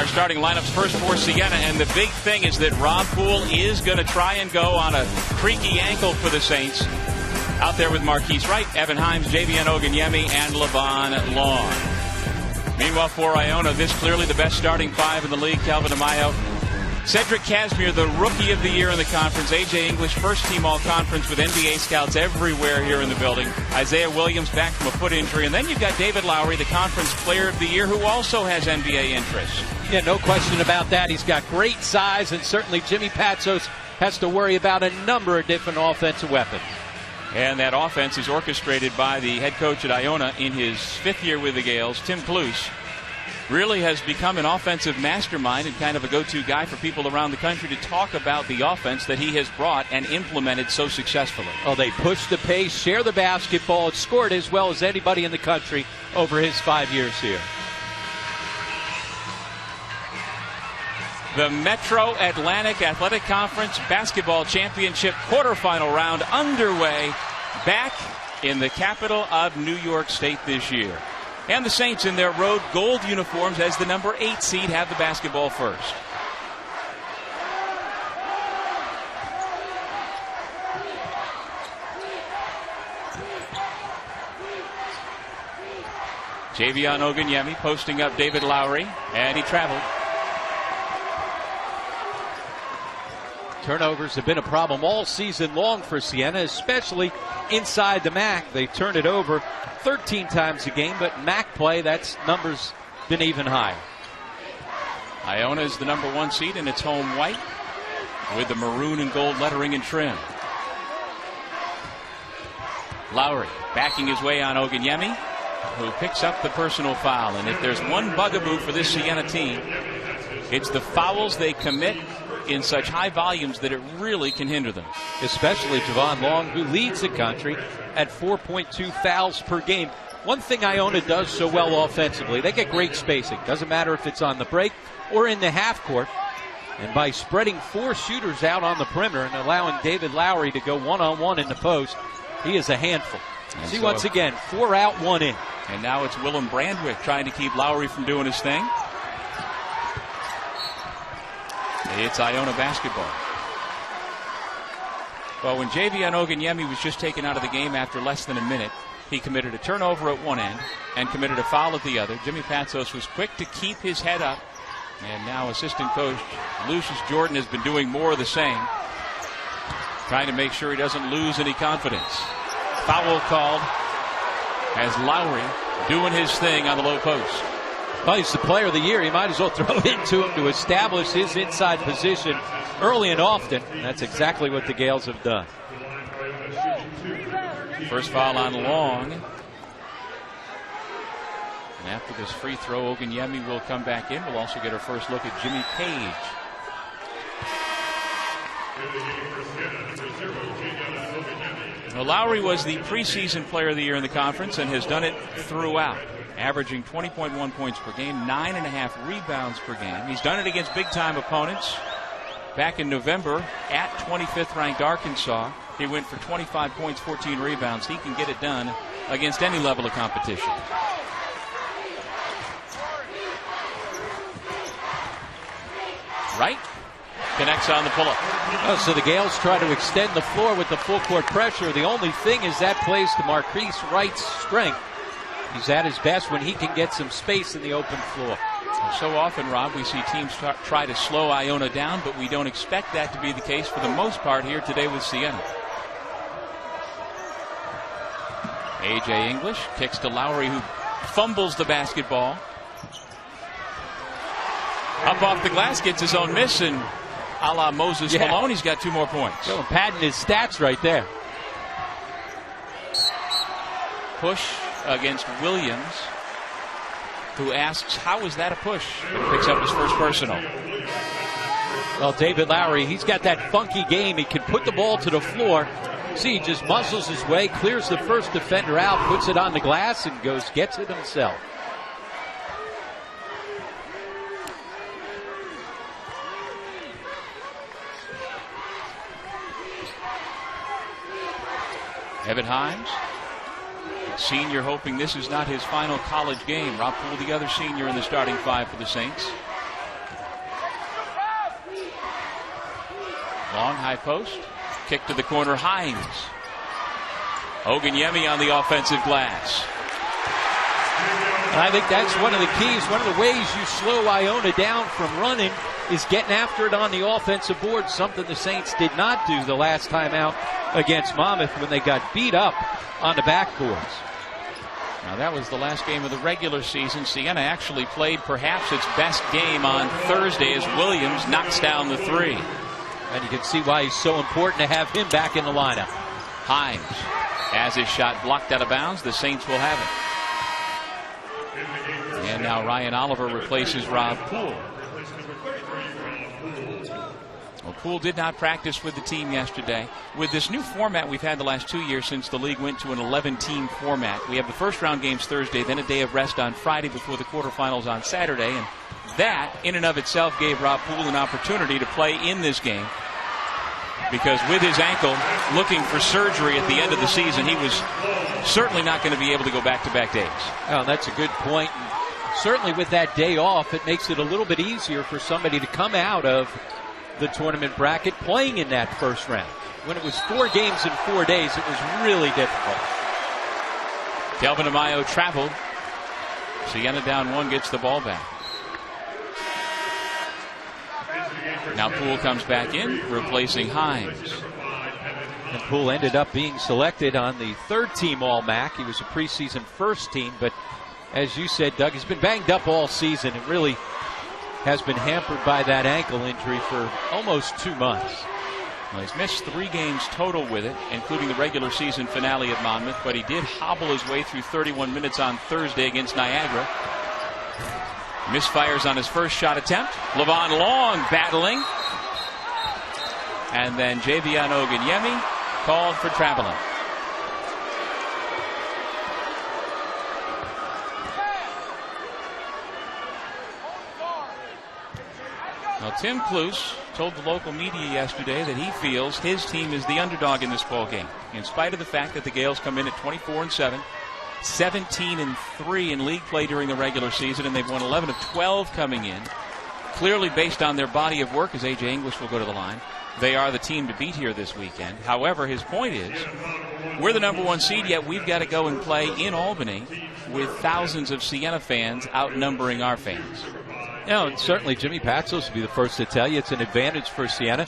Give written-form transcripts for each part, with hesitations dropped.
starting lineups first for Siena, and the big thing is that Rob Poole is going to try and go on a creaky ankle for the Saints. Out there with Marquise Wright, Evan Himes, Javian Oganyemi, and Levon Long. Meanwhile, for Iona, this clearly the best starting five in the league. Calvin Amayo, Cedric Casimir, the rookie of the year in the conference. A.J. English, first-team all-conference with NBA scouts everywhere here in the building. Isaiah Williams back from a foot injury. And then you've got David Lowry, the conference player of the year, who also has NBA interest. Yeah, no question about that. He's got great size, and certainly Jimmy Patsos has to worry about a number of different offensive weapons. And that offense is orchestrated by the head coach at Iona in his fifth year with the Gales, Tim Cluse. Really has become an offensive mastermind and kind of a go-to guy for people around the country to talk about the offense that he has brought and implemented so successfully. Oh, they push the pace, share the basketball, scored as well as anybody in the country over his 5 years here. The Metro Atlantic Athletic Conference Basketball Championship quarterfinal round underway back in the capital of New York State this year. And the Saints in their road gold uniforms as the number 8 seed have the basketball first. Javian Oganyemi posting up David Lowry, and he traveled. Turnovers have been a problem all season long for Siena, especially inside the MAAC. They turn it over 13 times a game, but MAAC play, that's numbers been even higher. Iona is the number 1 seed in its home white with the maroon and gold lettering and trim. Lowry backing his way on Oganyemi, who picks up the personal foul. And if there's one bugaboo for this Siena team, it's the fouls they commit in such high volumes that it really can hinder them. Especially Javon Long, who leads the country at 4.2 fouls per game. One thing Iona does so well offensively, they get great spacing. Doesn't matter if it's on the break or in the half court. And by spreading 4 shooters out on the perimeter and allowing David Lowry to go one-on-one in the post, he is a handful. And see, once again, 4 out, 1 in. And now it's Willem Brandwick trying to keep Lowry from doing his thing. It's Iona basketball. Well, when Javian Oganyemi was just taken out of the game after less than a minute, he committed a turnover at one end and committed a foul at the other. Jimmy Patsos was quick to keep his head up. And now assistant coach Lucius Jordan has been doing more of the same, trying to make sure he doesn't lose any confidence. Foul called as Lowry doing his thing on the low post. Well, he's the player of the year. He might as well throw it to him to establish his inside position early and often. And that's exactly what the Gales have done. First foul on Long. And after this free throw, Oganyemi will come back in. We'll also get our first look at Jimmy Page. Well, Lowry was the preseason player of the year in the conference and has done it throughout, averaging 20.1 points per game, 9.5 rebounds per game. He's done it against big-time opponents. Back in November at 25th ranked Arkansas, he went for 25 points, 14 rebounds. He can get it done against any level of competition. Right? Connects on the pull-up. Oh, so the Gales try to extend the floor with the full court pressure. The only thing is that plays to Marquise Wright's strength. He's at his best when he can get some space in the open floor. So often, Rob, we see teams try to slow Iona down, but we don't expect that to be the case for the most part here today with Siena. A.J. English kicks to Lowry, who fumbles the basketball. Up off the glass, gets his own miss, and a la Moses Malone, he's got 2 more points. So padding his stats right there. Push against Williams, who asks, how is that a push? But picks up his first personal. Well, David Lowry, he's got that funky game. He can put the ball to the floor. See, he just muscles his way, clears the first defender out, puts it on the glass, and gets it himself. Evan Himes, senior, hoping this is not his final college game. Rob Poole, the other senior in the starting 5 for the Saints. Long high post. Kick to the corner. Himes. Oganyemi on the offensive glass. And I think that's one of the keys. One of the ways you slow Iona down from running is getting after it on the offensive board, something the Saints did not do the last time out against Monmouth when they got beat up on the backboards. Now that was the last game of the regular season. Siena actually played perhaps its best game on Thursday as Williams knocks down the three. And you can see why he's so important to have him back in the lineup. Himes has his shot blocked out of bounds. The Saints will have it. And now Ryan Oliver replaces Rob Poole. Well, Poole did not practice with the team yesterday. With this new format we've had the last 2 years since the league went to an 11-team format, we have the first round games Thursday, then a day of rest on Friday before the quarterfinals on Saturday. And that, in and of itself, gave Rob Poole an opportunity to play in this game. Because with his ankle looking for surgery at the end of the season, he was certainly not going to be able to go back-to-back days. Oh, that's a good point. And certainly with that day off, it makes it a little bit easier for somebody to come out of the tournament bracket playing in that first round. When it was 4 games in 4 days, it was really difficult. Kelvin Amayo traveled. Siena down 1, gets the ball back. Now Poole comes back in, replacing Himes. And Poole ended up being selected on the 3rd-team All-MAAC. He was a preseason first team, but as you said, Doug, he's been banged up all season and really has been hampered by that ankle injury for almost 2 months. Well, he's missed 3 games total with it, including the regular season finale at Monmouth, but he did hobble his way through 31 minutes on Thursday against Niagara. Misfires on his first shot attempt. Levon Long battling. And then Javion Oganyemi called for traveling. Now, Tim Cluse told the local media yesterday that he feels his team is the underdog in this ball game, in spite of the fact that the Gales come in at 24-7, 17-3 in league play during the regular season, and they've won 11 of 12 coming in. Clearly based on their body of work, as A.J. English will go to the line, they are the team to beat here this weekend. However, his point is, we're the number 1 seed, yet we've got to go and play in Albany with thousands of Siena fans outnumbering our fans. You know, and certainly Jimmy Patsos would be the first to tell you it's an advantage for Siena.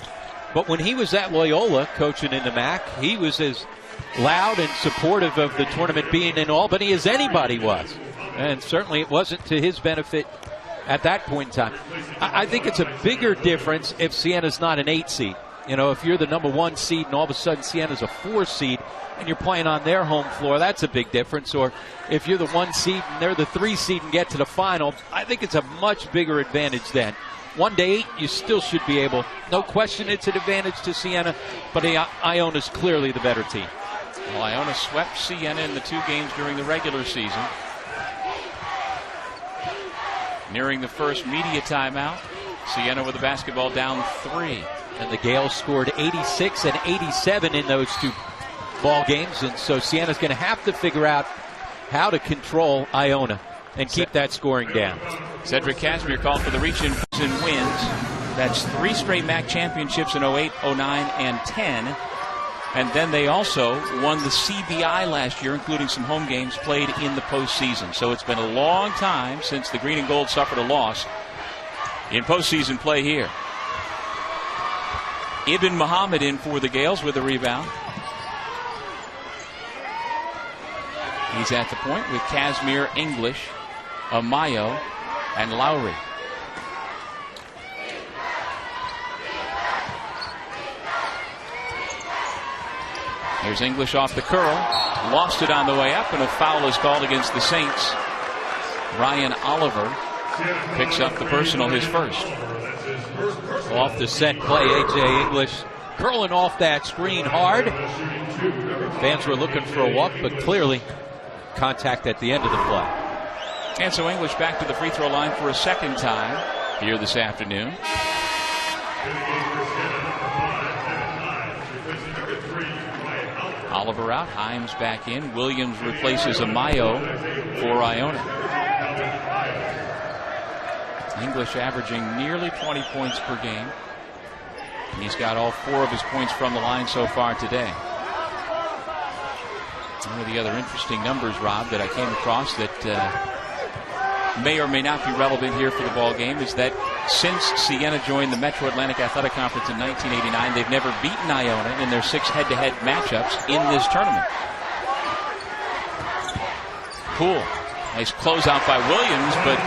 But when he was at Loyola coaching in the MAAC, he was as loud and supportive of the tournament being in Albany as anybody was. And certainly it wasn't to his benefit at that point in time. I think it's a bigger difference if Siena's not an 8 seed. You know, if you're the number 1 seed and all of a sudden Siena's a 4 seed and you're playing on their home floor, that's a big difference. Or if you're the 1 seed and they're the 3 seed and get to the final, I think it's a much bigger advantage then. 1-8, you still should be able. No question it's an advantage to Siena, but Iona's clearly the better team. Well, Iona swept Siena in the 2 games during the regular season. Nearing the first media timeout, Siena with the basketball down 3. And the Gales scored 86 and 87 in those 2 ball games, and so Siena's going to have to figure out how to control Iona and keep that scoring down. Cedric Casimir called for the reach-in and wins. That's 3 straight MAAC championships in 08, 09, and 10. And then they also won the CBI last year, including some home games played in the postseason. So it's been a long time since the Green and Gold suffered a loss in postseason play here. Ibn Muhammad in for the Gales with a rebound. He's at the point with Casimir, English, Amayo, and Lowry. Here's English off the curl. Lost it on the way up, and a foul is called against the Saints. Ryan Oliver picks up the personal, his first. Off the set play, A.J. English curling off that screen hard. Fans were looking for a walk, but clearly contact at the end of the play. And so English back to the free throw line for a second time here this afternoon. Oliver out, Himes back in. Williams replaces Amayo for Iona. English averaging nearly 20 points per game. He's got all 4 of his points from the line so far today. One of the other interesting numbers, Rob, that I came across that may or may not be relevant here for the ball game is that since Siena joined the Metro Atlantic Athletic Conference in 1989, they've never beaten Iona in their 6 head-to-head matchups in this tournament. Cool. Nice closeout by Williams, but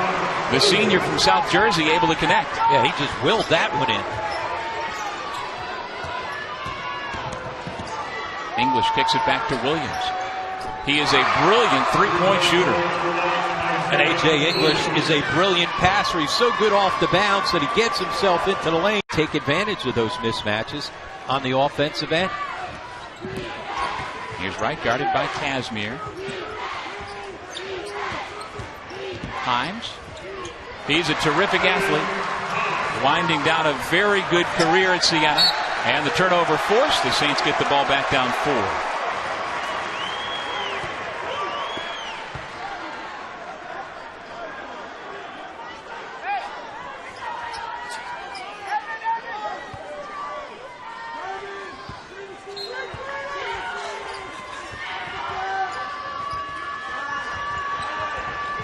the senior from South Jersey able to connect. Yeah, he just willed that one in. English kicks it back to Williams. He is a brilliant three-point shooter. And A.J. English is a brilliant passer. He's so good off the bounce that he gets himself into the lane. Take advantage of those mismatches on the offensive end. Here's Wright guarded by Casimir. Himes. He's a terrific athlete. Winding down a very good career at Siena. And the turnover forced. The Saints get the ball back down 4.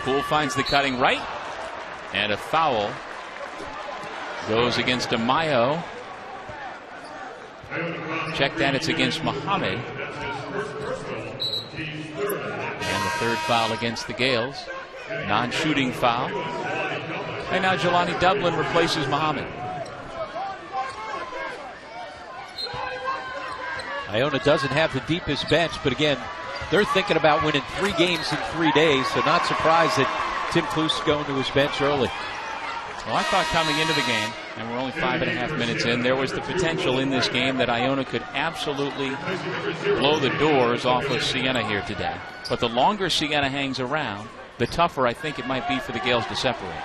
Poole finds the cutting right, and a foul goes against Amayo. Check that, it's against Muhammad. And the 3rd foul against the Gales. Non-shooting foul. And now Jelani Dublin replaces Muhammad. Iona doesn't have the deepest bench, but again, they're thinking about winning 3 games in 3 days, so not surprised that Tim Cluse is going to his bench early. Well, I thought coming into the game, and we're only 5.5 minutes in, there was the potential in this game that Iona could absolutely blow the doors off of Siena here today. But the longer Siena hangs around, the tougher I think it might be for the Gales to separate.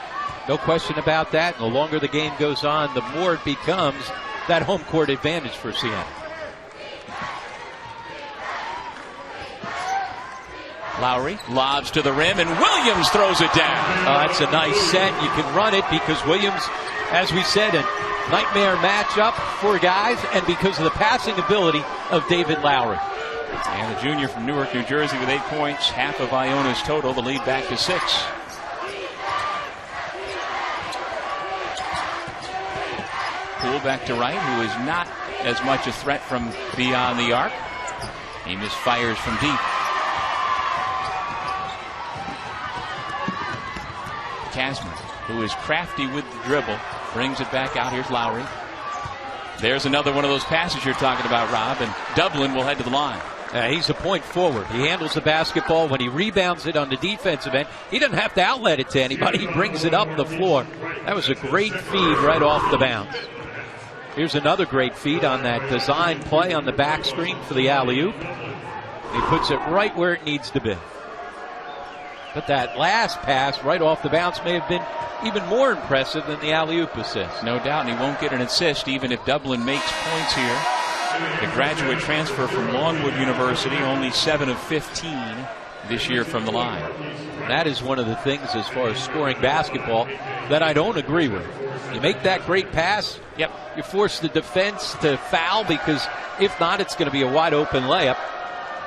No question about that. The longer the game goes on, the more it becomes that home court advantage for Siena. Lowry lobs to the rim, and Williams throws it down. That's a nice set. You can run it because Williams, as we said, a nightmare matchup for guys, and because of the passing ability of David Lowry. And the junior from Newark, New Jersey with 8 points, half of Iona's total, the lead back to 6. Poole back to Wright, who is not as much a threat from beyond the arc. He misfires from deep. Casimir, who is crafty with the dribble, brings it back out. Here's Lowry. There's another one of those passes you're talking about, Rob, and Dublin will head to the line. He's a point forward. He handles the basketball. When he rebounds it on the defensive end, he doesn't have to outlet it to anybody. He brings it up the floor. That was a great feed right off the bounce. Here's another great feed on that design play on the back screen for the alley-oop. He puts it right where it needs to be. But that last pass right off the bounce may have been even more impressive than the alley-oop assist. No doubt, and he won't get an assist even if Dublin makes points here. The graduate transfer from Longwood University, only 7 of 15 this year from the line. That is one of the things as far as scoring basketball that I don't agree with. You make that great pass, yep, you force the defense to foul because if not, it's going to be a wide open layup.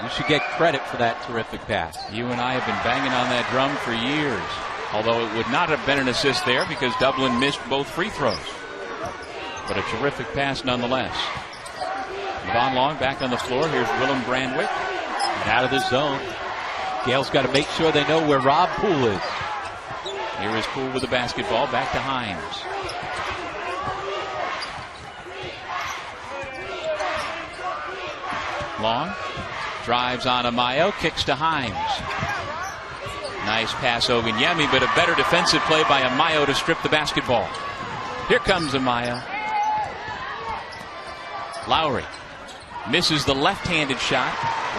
You should get credit for that terrific pass. You and I have been banging on that drum for years, although it would not have been an assist there because Dublin missed both free throws. But a terrific pass nonetheless. Von Long back on the floor. Here's Willem Brandwick. And out of the zone. Gale's got to make sure they know where Rob Poole is. Here is Poole with the basketball. Back to Himes. Long drives on Amayo, kicks to Himes. Nice pass, Oganyemi, but a better defensive play by Amayo to strip the basketball. Here comes Amayo. Lowry misses the left-handed shot.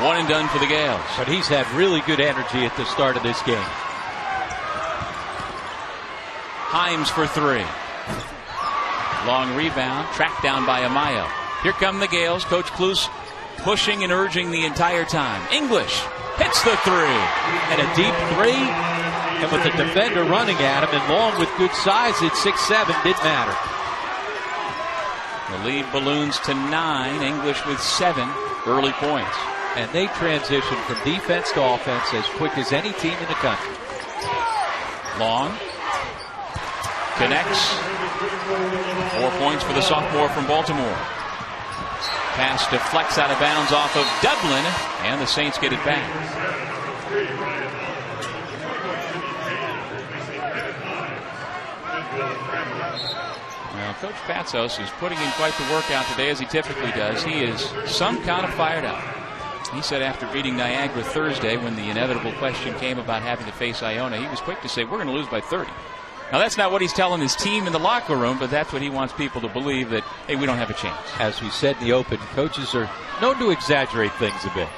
One and done for the Gales. But he's had really good energy at the start of this game. Himes for 3. Long rebound, tracked down by Amayo. Here come the Gales. Coach Cluse pushing and urging the entire time. English hits the 3. And a deep 3. And with the defender running at him and Long with good size at 6'7", didn't matter. The lead balloons to 9. English with 7 early points. And they transition from defense to offense as quick as any team in the country. Long. Connects. 4 points for the sophomore from Baltimore. Pass deflects out of bounds off of Dublin, and the Saints get it back. Well, Coach Patsos is putting in quite the workout today, as he typically does. He is some kind of fired up. He said after beating Niagara Thursday, when the inevitable question came about having to face Iona, he was quick to say, we're going to lose by 30. Now, that's not what he's telling his team in the locker room, but that's what he wants people to believe, that, hey, we don't have a chance. As we said in the open, coaches are known to exaggerate things a bit.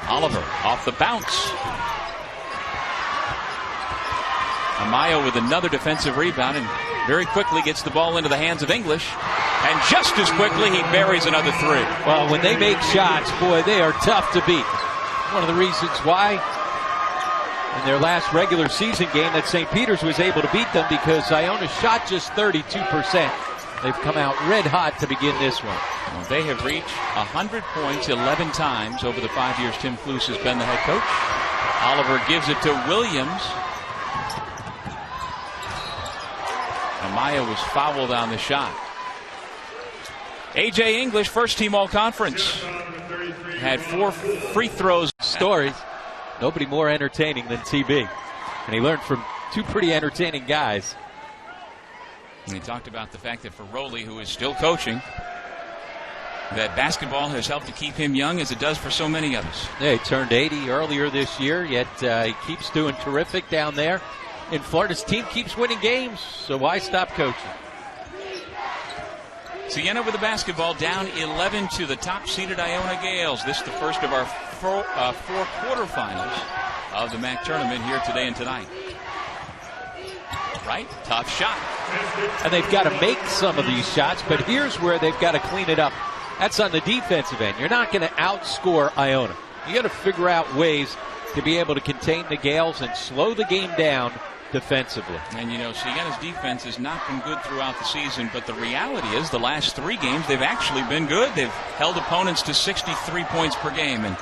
Oliver off the bounce. Amayo with another defensive rebound, and very quickly gets the ball into the hands of English. And just as quickly, he buries another 3. Well, when they make shots, boy, they are tough to beat. One of the reasons why in their last regular season game that St. Peter's was able to beat them, because Iona shot just 32%. They've come out red hot to begin this one. Well, they have reached 100 points 11 times over the 5 years Tim Flus has been the head coach. Oliver gives it to Williams. Amaya was fouled on the shot. A.J. English, first team all-conference. Had 4 free throws. Stories. Nobody more entertaining than TB. And he learned from 2 pretty entertaining guys. And he talked about the fact that for Rowley, who is still coaching, that basketball has helped to keep him young as it does for so many others. Yeah, he turned 80 earlier this year, yet he keeps doing terrific down there in Florida. His team keeps winning games, so why stop coaching? Siena with the basketball, down 11 to the top-seeded Iona Gales. This is the first of our 4 quarterfinals of the MAAC tournament here today and tonight. Right, tough shot. And they've got to make some of these shots, but here's where they've got to clean it up. That's on the defensive end. You're not going to outscore Iona. You got to figure out ways to be able to contain the Gales and slow the game down defensively. And, you know, Siena's defense has not been good throughout the season, but the reality is the last 3 games they've actually been good. They've held opponents to 63 points per game, and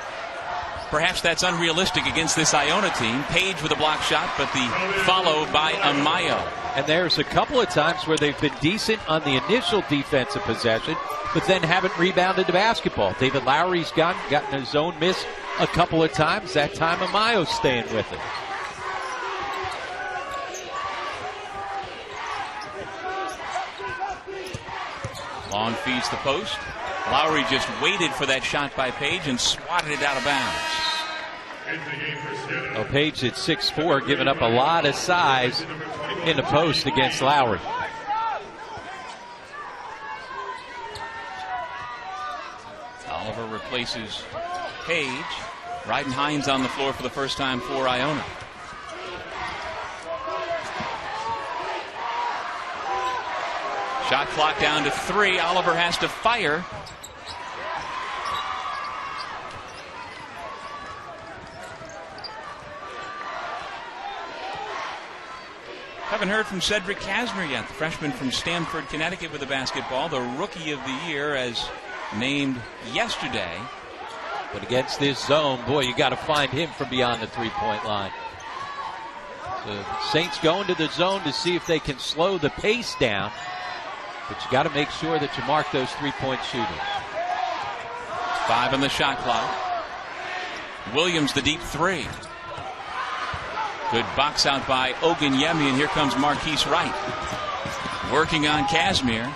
perhaps that's unrealistic against this Iona team. Page with a block shot, but the follow by Amayo. And there's a couple of times where they've been decent on the initial defensive possession, but then haven't rebounded the basketball. David Lowry's gotten his own miss a couple of times. That time Amayo's staying with it. Long feeds the post. Lowry just waited for that shot by Page and swatted it out of bounds. Well, Page at 6'4", giving up a lot of size in the post against Lowry. Oliver replaces Page. Ryden Hines on the floor for the first time for Iona. Shot clock down to 3. Oliver has to fire. Haven't heard from Cedric Casimir yet, the freshman from Stamford, Connecticut with the basketball, the rookie of the year as named yesterday. But against this zone, boy, you got to find him from beyond the three-point line. The Saints go into the zone to see if they can slow the pace down. But you got to make sure that you mark those three-point shooters. 5 on the shot clock. Williams the deep 3. Good box out by Ogunyemi, and here comes Marquise Wright. Working on Casimir.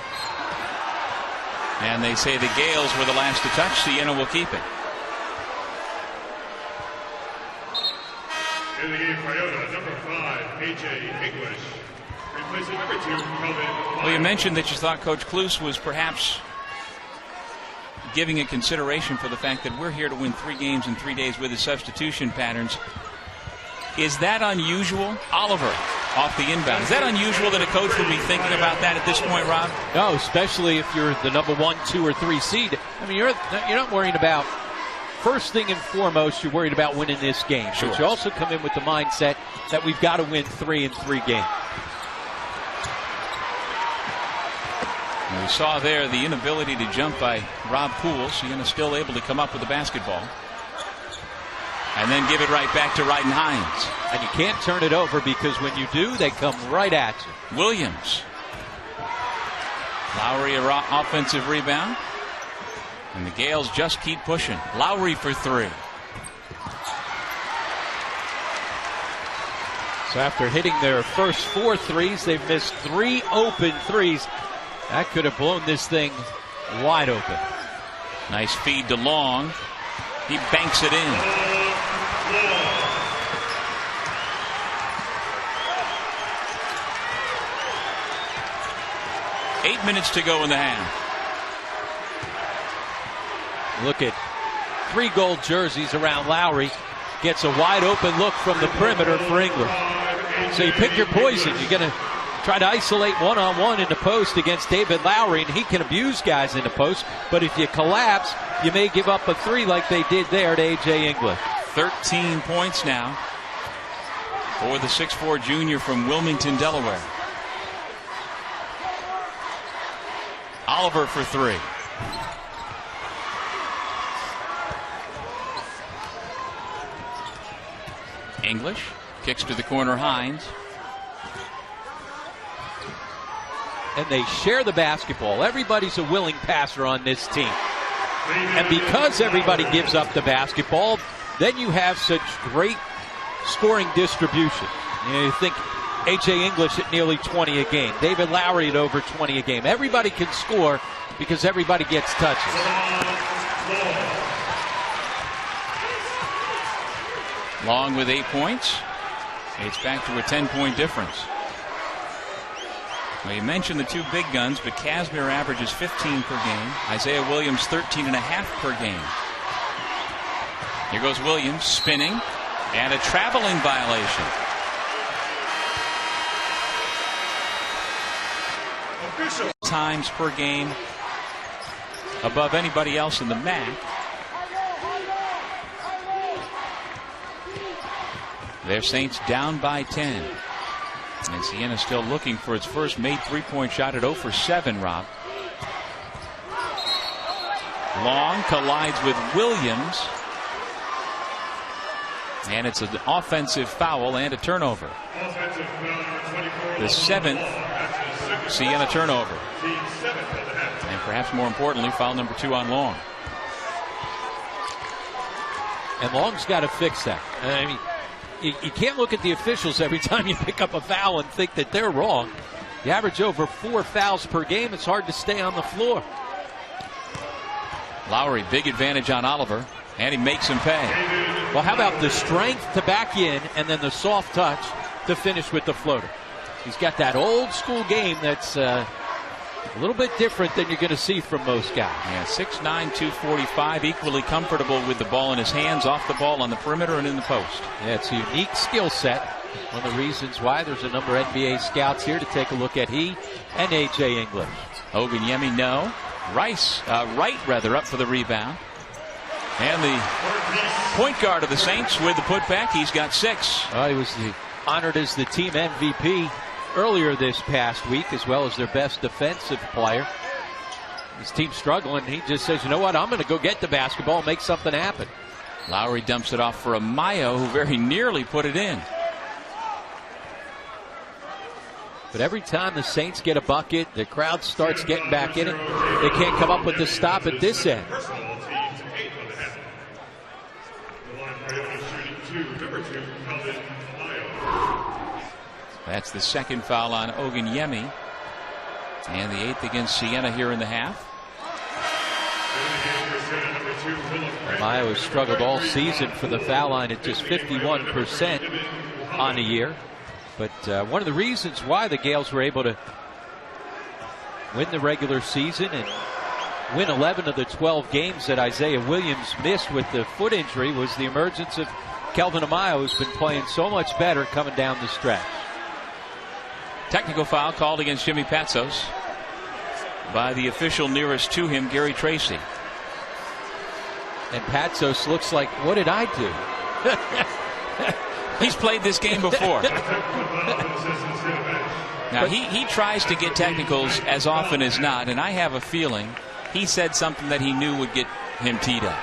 And they say the Gales were the last to touch. Siena will keep it. In the game for Iona, number 5, A.J. English. Replacing number 2, Kelvin. Well, you mentioned that you thought Coach Klus was perhaps giving a consideration for the fact that we're here to win 3 games in 3 days with his substitution patterns. Is that unusual? Oliver off the inbound. Is that unusual that a coach would be thinking about that at this point, Rob? No, especially if you're the number 1, 2, or 3 seed. I mean, you're not worrying about first thing and foremost, you're worried about winning this game. Sure. But you also come in with the mindset that we've got to win 3 in 3 games. And we saw there the inability to jump by Rob Poole. Siena still able to come up with the basketball. And then give it right back to Wright and Hines. And you can't turn it over because when you do, they come right at you. Williams. Lowry, offensive rebound. And the Gales just keep pushing. Lowry for 3. So after hitting their first 4 threes, they've missed 3 open threes. That could have blown this thing wide open. Nice feed to Long. He banks it in. Eight minutes to go in the half. Look at 3 gold jerseys around Lowry. Gets a wide open look from the perimeter for England. So you pick your poison. You're going to try to isolate one-on-one in the post against David Lowry, and he can abuse guys in the post. But if you collapse, you may give up a 3 like they did there to A.J. English. 13 points now for the 6'4 junior from Wilmington, Delaware. Oliver for 3. English kicks to the corner. Hines. And they share the basketball. Everybody's a willing passer on this team. And because everybody gives up the basketball, then you have such great scoring distribution. You think A.J. English at nearly 20 a game. David Lowry at over 20 a game. Everybody can score because everybody gets touches. Long with 8 points. It's back to a 10-point difference. Well, you mentioned the 2 big guns, but Casimir averages 15 per game. Isaiah Williams 13.5 per game. Here goes Williams spinning, and a traveling violation. Times per game above anybody else in the MAAC. Their Saints down by 10. And Siena still looking for its first made 3-point shot at 0 for 7, Rob. Long collides with Williams. And it's an offensive foul and a turnover. The 7th Siena turnover. And perhaps more importantly, foul number 2 on Long. And Long's got to fix that. I mean, you can't look at the officials every time you pick up a foul and think that they're wrong. You average over 4 fouls per game. It's hard to stay on the floor. Lowry, big advantage on Oliver, and he makes him pay. Well, how about the strength to back in and then the soft touch to finish with the floater? He's got that old school game that's a little bit different than you're going to see from most guys. Yeah, 6'9", 245, equally comfortable with the ball in his hands, off the ball on the perimeter and in the post. Yeah, it's a unique skill set. One of the reasons why there's a number of NBA scouts here to take a look at he and A.J. English. Oganyemi, no. Wright up for the rebound. And the point guard of the Saints with the putback. He's got 6. He was honored as the team MVP earlier this past week, as well as their best defensive player. His team's struggling. He just says, you know what, I'm going to go get the basketball and make something happen. Lowry dumps it off for Amayo, who very nearly put it in. But every time the Saints get a bucket, the crowd starts getting back in it. They can't come up with the stop at this end. That's the 2nd foul on Oganyemi. And the 8th against Siena here in the half. Amayo has struggled all season for the foul line at just 51% on the year. But one of the reasons why the Gales were able to win the regular season and win 11 of the 12 games that Isaiah Williams missed with the foot injury was the emergence of Kelvin Amayo, who's been playing so much better coming down the stretch. Technical foul called against Jimmy Patsos by the official nearest to him, Gary Tracy. And Patsos looks like, what did I do? He's played this game before. Now, he tries to get technicals as often as not, and I have a feeling he said something that he knew would get him teed up.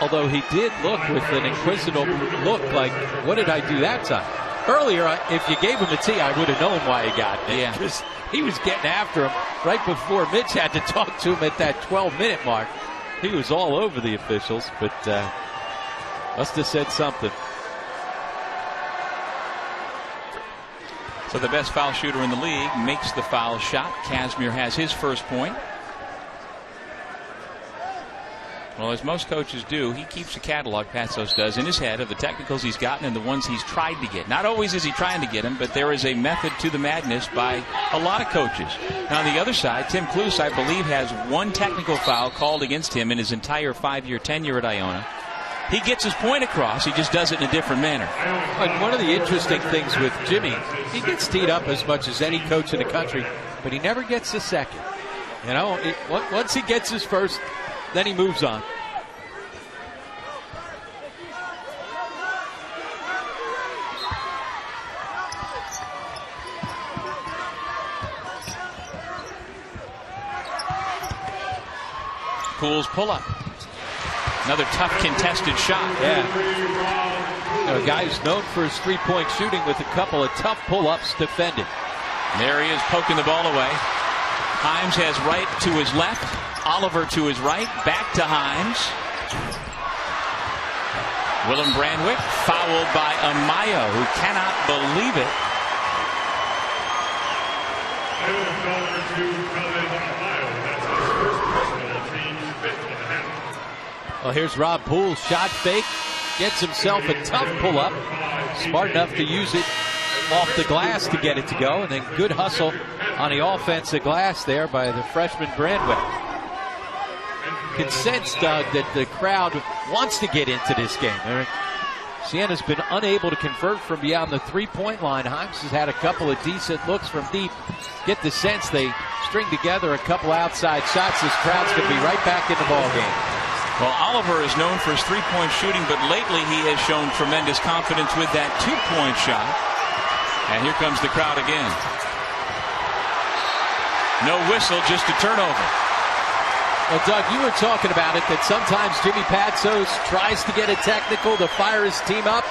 Although he did look with an inquisitive look like, what did I do that time? Earlier, if you gave him a tee, I would have known why he got it. Yeah. Because he was getting after him right before Mitch had to talk to him at that 12-minute mark. He was all over the officials, but must have said something. So the best foul shooter in the league makes the foul shot. Casimir has his first point. Well, as most coaches do, he keeps a catalog, Patsos does, in his head of the technicals he's gotten and the ones he's tried to get. Not always is he trying to get them, but there is a method to the madness by a lot of coaches. Now, on the other side, Tim Kluse, I believe, has one technical foul called against him in his entire 5-year tenure at Iona. He gets his point across. He just does it in a different manner. And one of the interesting things with Jimmy, he gets teed up as much as any coach in the country, but he never gets the second. You know, once he gets his first, then he moves on. Poole's pull-up. Another tough contested shot. Yeah. A guy who's known for his three-point shooting with a couple of tough pull-ups defended. There he is poking the ball away. Himes has right to his left. Oliver to his right. Back to Himes. Willem Brandwick fouled by Amaya, who cannot believe it. Well, here's Rob Poole's shot fake. Gets himself a tough pull-up. Smart enough to use it off the glass to get it to go. And then good hustle on the offensive glass there by the freshman Brandwick. You can sense, Doug, that the crowd wants to get into this game. Siena's been unable to convert from beyond the three-point line. Himes has had a couple of decent looks from deep. Get the sense they string together a couple outside shots. This crowd's going to be right back in the ballgame. Well, Oliver is known for his three-point shooting, but lately he has shown tremendous confidence with that two-point shot. And here comes the crowd again. No whistle, just a turnover. Well, Doug, you were talking about it, that sometimes Jimmy Patsos tries to get a technical to fire his team up.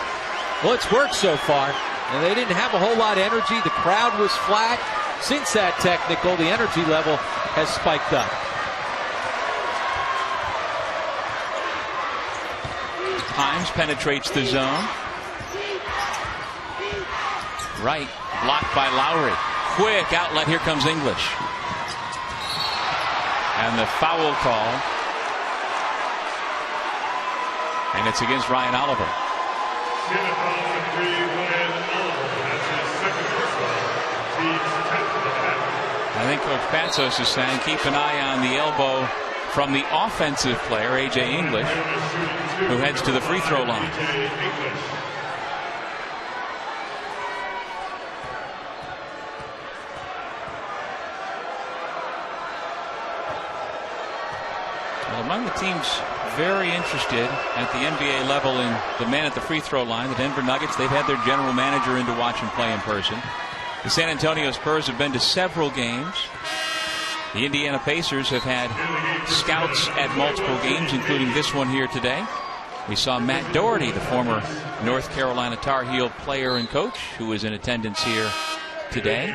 Well, it's worked so far, and they didn't have a whole lot of energy. The crowd was flat. Since that technical, the energy level has spiked up. Himes penetrates the zone. Right, blocked by Lowry. Quick outlet, here comes English. And the foul call. And it's against Ryan Oliver. I think Coach Patsos is saying keep an eye on the elbow from the offensive player, A.J. English, who heads to the free throw line. Well, among the teams very interested at the NBA level in the man at the free throw line, the Denver Nuggets, they've had their general manager in to watch him play in person. The San Antonio Spurs have been to several games. The Indiana Pacers have had scouts at multiple games, including this one here today. We saw Matt Doherty, the former North Carolina Tar Heel player and coach, who is in attendance here today.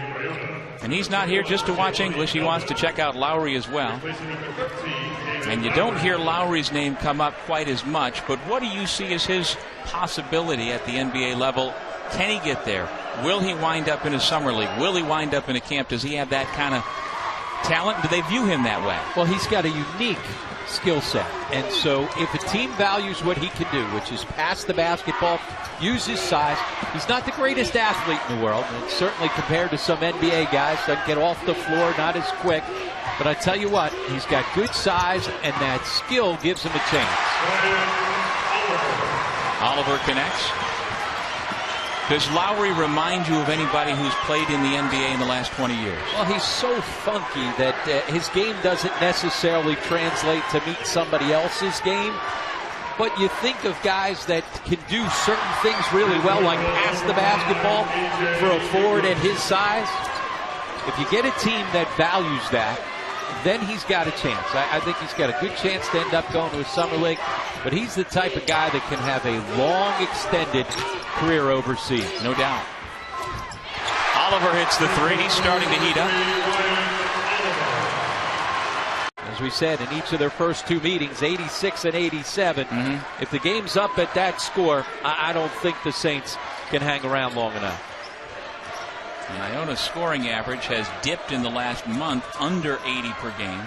And he's not here just to watch English. He wants to check out Lowry as well. And you don't hear Lowry's name come up quite as much, but what do you see as his possibility at the NBA level? Can he get there? Will he wind up in a summer league? Will he wind up in a camp? Does he have that kind of talent? Do they view him that way? Well, he's got a unique skill set, and so if a team values what he can do, which is pass the basketball, use his size, he's not the greatest athlete in the world, and certainly compared to some NBA guys, doesn't get off the floor, not as quick, but I tell you what, he's got good size, and that skill gives him a chance. Oliver connects. Does Lowry remind you of anybody who's played in the NBA in the last 20 years? Well, he's so funky that his game doesn't necessarily translate to meet somebody else's game. But you think of guys that can do certain things really well, like pass the basketball for a forward at his size. If you get a team that values that, then he's got a chance. I think he's got a good chance to end up going to a summer league. But he's the type of guy that can have a long, extended career overseas. No doubt. Oliver hits the three. He's starting to heat up. As we said, in each of their first two meetings, 86 and 87. If the game's up at that score, I don't think the Saints can hang around long enough. And Iona's scoring average has dipped in the last month, under 80 per game.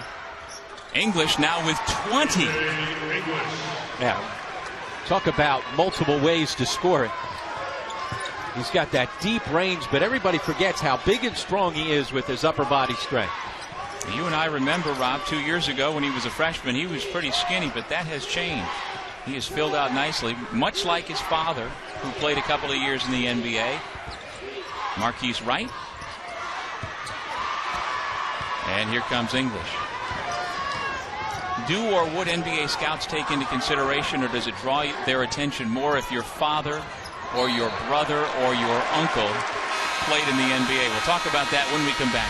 English now with 20. Yeah. Talk about multiple ways to score it. He's got that deep range, but everybody forgets how big and strong he is with his upper body strength. You and I remember, Rob, 2 years ago when he was a freshman, he was pretty skinny, but that has changed. He has filled out nicely, much like his father, who played a couple of years in the NBA. Marquise Wright. And here comes English. Do or would NBA scouts take into consideration, or does it draw their attention more if your father or your brother or your uncle played in the NBA? We'll talk about that when we come back.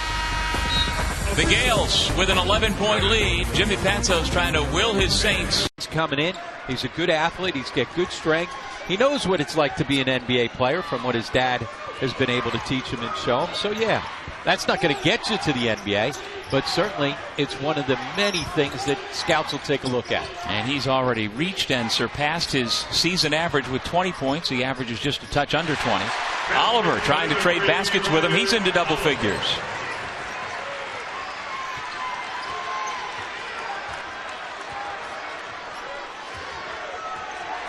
The Gales with an 11-point lead. Jimmy Patso's trying to will his Saints. He's coming in. He's a good athlete. He's got good strength. He knows what it's like to be an NBA player from what his dad has been able to teach him and show him. So, yeah, that's not going to get you to the NBA, but certainly it's one of the many things that scouts will take a look at. And he's already reached and surpassed his season average with 20 points. He averages just a touch under 20. Oliver trying to trade baskets with him. He's into double figures.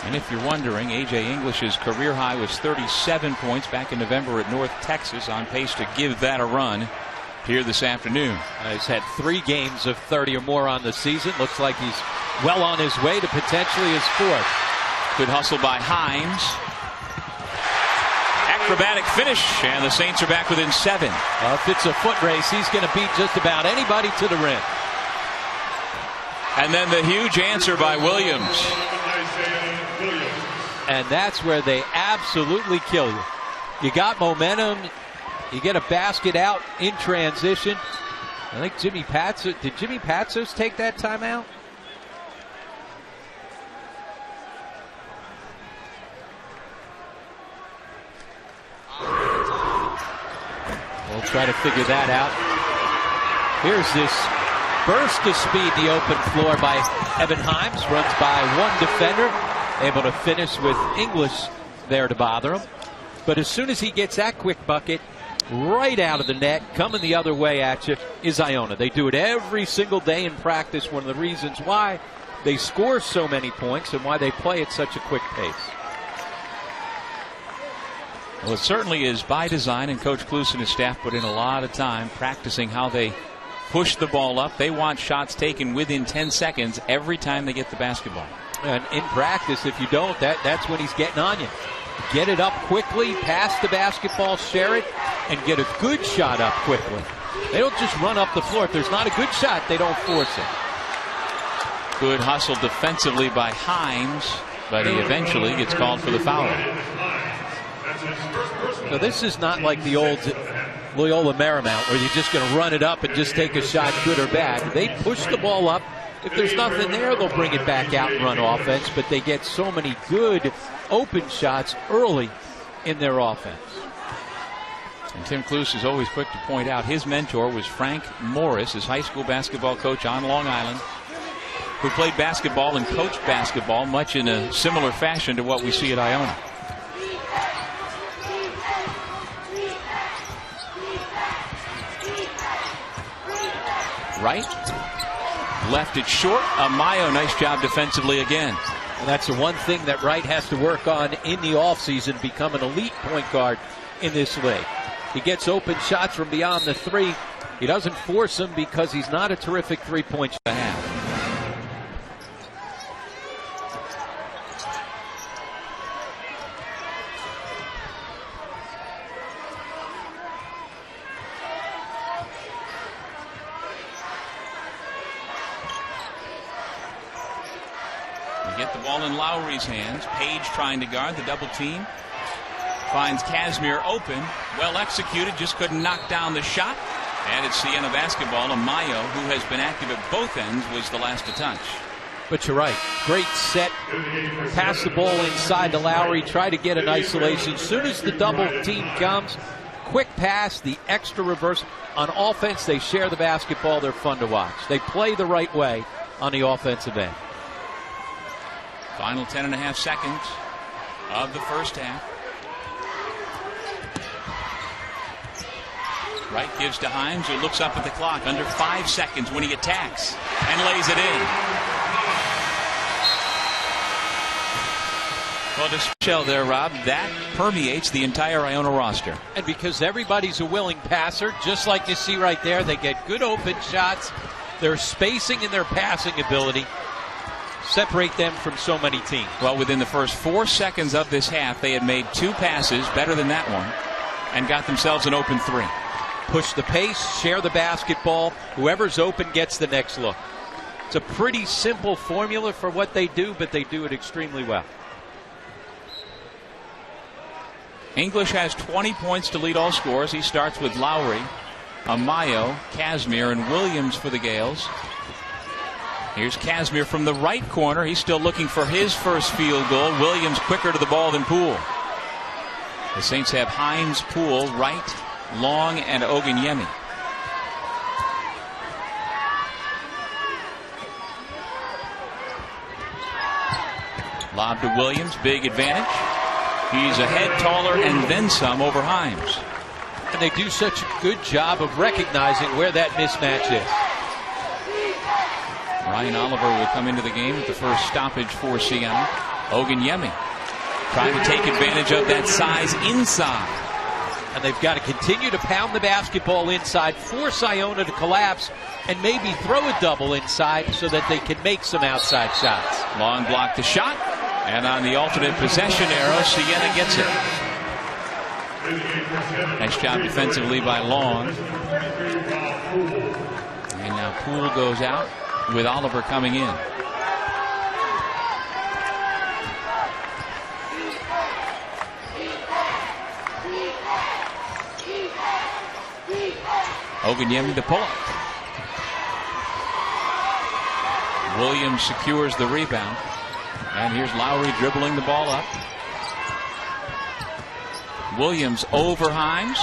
And if you're wondering, A.J. English's career high was 37 points back in November at North Texas, on pace to give that a run here this afternoon. He's had 3 games of 30 or more on the season. Looks like he's well on his way to potentially his 4th. Good hustle by Himes. Acrobatic finish, and the Saints are back within 7. If it's a foot race, he's going to beat just about anybody to the rim. And then the huge answer by Williams. And that's where they absolutely kill you. You got momentum. You get a basket out in transition. I think Jimmy Patsos, did Jimmy Patsos take that timeout? We'll try to figure that out. Here's this burst of speed, the open floor by Evan Himes. Runs by one defender. Able to finish with English there to bother him. But as soon as he gets that quick bucket, right out of the net, coming the other way at you, is Iona. They do it every single day in practice. One of the reasons why they score so many points and why they play at such a quick pace. Well, it certainly is by design, and Coach Klus and his staff put in a lot of time practicing how they push the ball up. They want shots taken within 10 seconds every time they get the basketball. And in practice, if you don't, that's when he's getting on you. Get it up quickly, pass the basketball, share it, and get a good shot up quickly. They don't just run up the floor. If there's not a good shot, they don't force it. Good hustle defensively by Himes, but he eventually gets called for the foul. So this is not like the old Loyola Marymount where you're just going to run it up and just take a shot, good or bad. They push the ball up. If there's nothing there, they'll bring it back out and run offense, but they get so many good open shots early in their offense. And Tim Klus is always quick to point out his mentor was Frank Morris, his high school basketball coach on Long Island, who played basketball and coached basketball much in a similar fashion to what we see at Iona. Right. Left it short. Amayo, nice job defensively again. And that's the one thing that Wright has to work on in the offseason, become an elite point guard in this league. He gets open shots from beyond the 3. He doesn't force them because he's not a terrific three-point shot. get the ball in Lowry's hands. Page trying to guard the double team. Finds Casimir open. Well executed, just couldn't knock down the shot. And it's Siena basketball. Amayo, who has been active at both ends, was the last to touch. But you're right. Great set. Pass the ball inside to Lowry. Try to get an isolation. As soon as the double team comes, quick pass, the extra reverse. On offense, they share the basketball. They're fun to watch. They play the right way on the offensive end. Final 10.5 seconds of the first half. Wright gives to Himes, who looks up at the clock. Under 5 seconds when he attacks and lays it in. Well, to shell there, Rob, that permeates the entire Iona roster. And because everybody's a willing passer, just like you see right there, they get good open shots. Their spacing and their passing ability separate them from so many teams. Well, within the first 4 seconds of this half, they had made 2 passes, better than that one, and got themselves an open 3. Push the pace, share the basketball. Whoever's open gets the next look. It's a pretty simple formula for what they do, but they do it extremely well. English has 20 points to lead all scores. He starts with Lowry, Amayo, Casimir, and Williams for the Gales. Here's Casimir from the right corner. He's still looking for his first field goal. Williams quicker to the ball than Poole. The Saints have Himes, Poole, Wright, Long, and Oganyemi. Lob to Williams, big advantage. He's a head taller and then some over Himes. And they do such a good job of recognizing where that mismatch is. Ryan Oliver will come into the game with the first stoppage for Siena. Oganyemi trying to take advantage of that size inside. And they've got to continue to pound the basketball inside, force Iona to collapse, and maybe throw a double inside so that they can make some outside shots. Long block the shot. And on the alternate possession arrow, Siena gets it. Nice job defensively by Long. And now Poole goes out with Oliver coming in. Oganyemi the pull-up. Williams secures the rebound. And here's Lowry dribbling the ball up. Williams over Himes.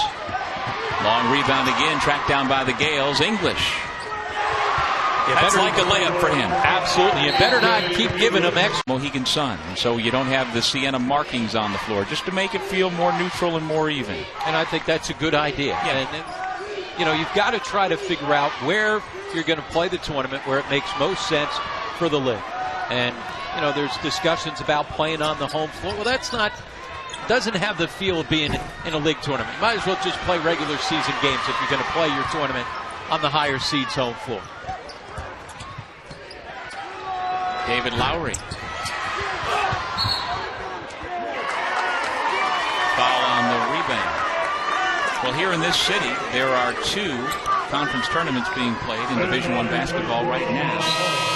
Long rebound again, tracked down by the Gales. English. That's like a layup for him. Absolutely. You better not keep giving him extra. Mohegan Sun. And so you don't have the Siena markings on the floor, just to make it feel more neutral and more even. And I think that's a good idea. Yeah. And you've got to try to figure out where you're going to play the tournament, where it makes most sense for the league. And there's discussions about playing on the home floor. Well, doesn't have the feel of being in a league tournament. You might as well just play regular season games if you're going to play your tournament on the higher seeds home floor. David Lowry. Foul on the rebound. Well, here in this city, there are 2 conference tournaments being played in Division I basketball right now.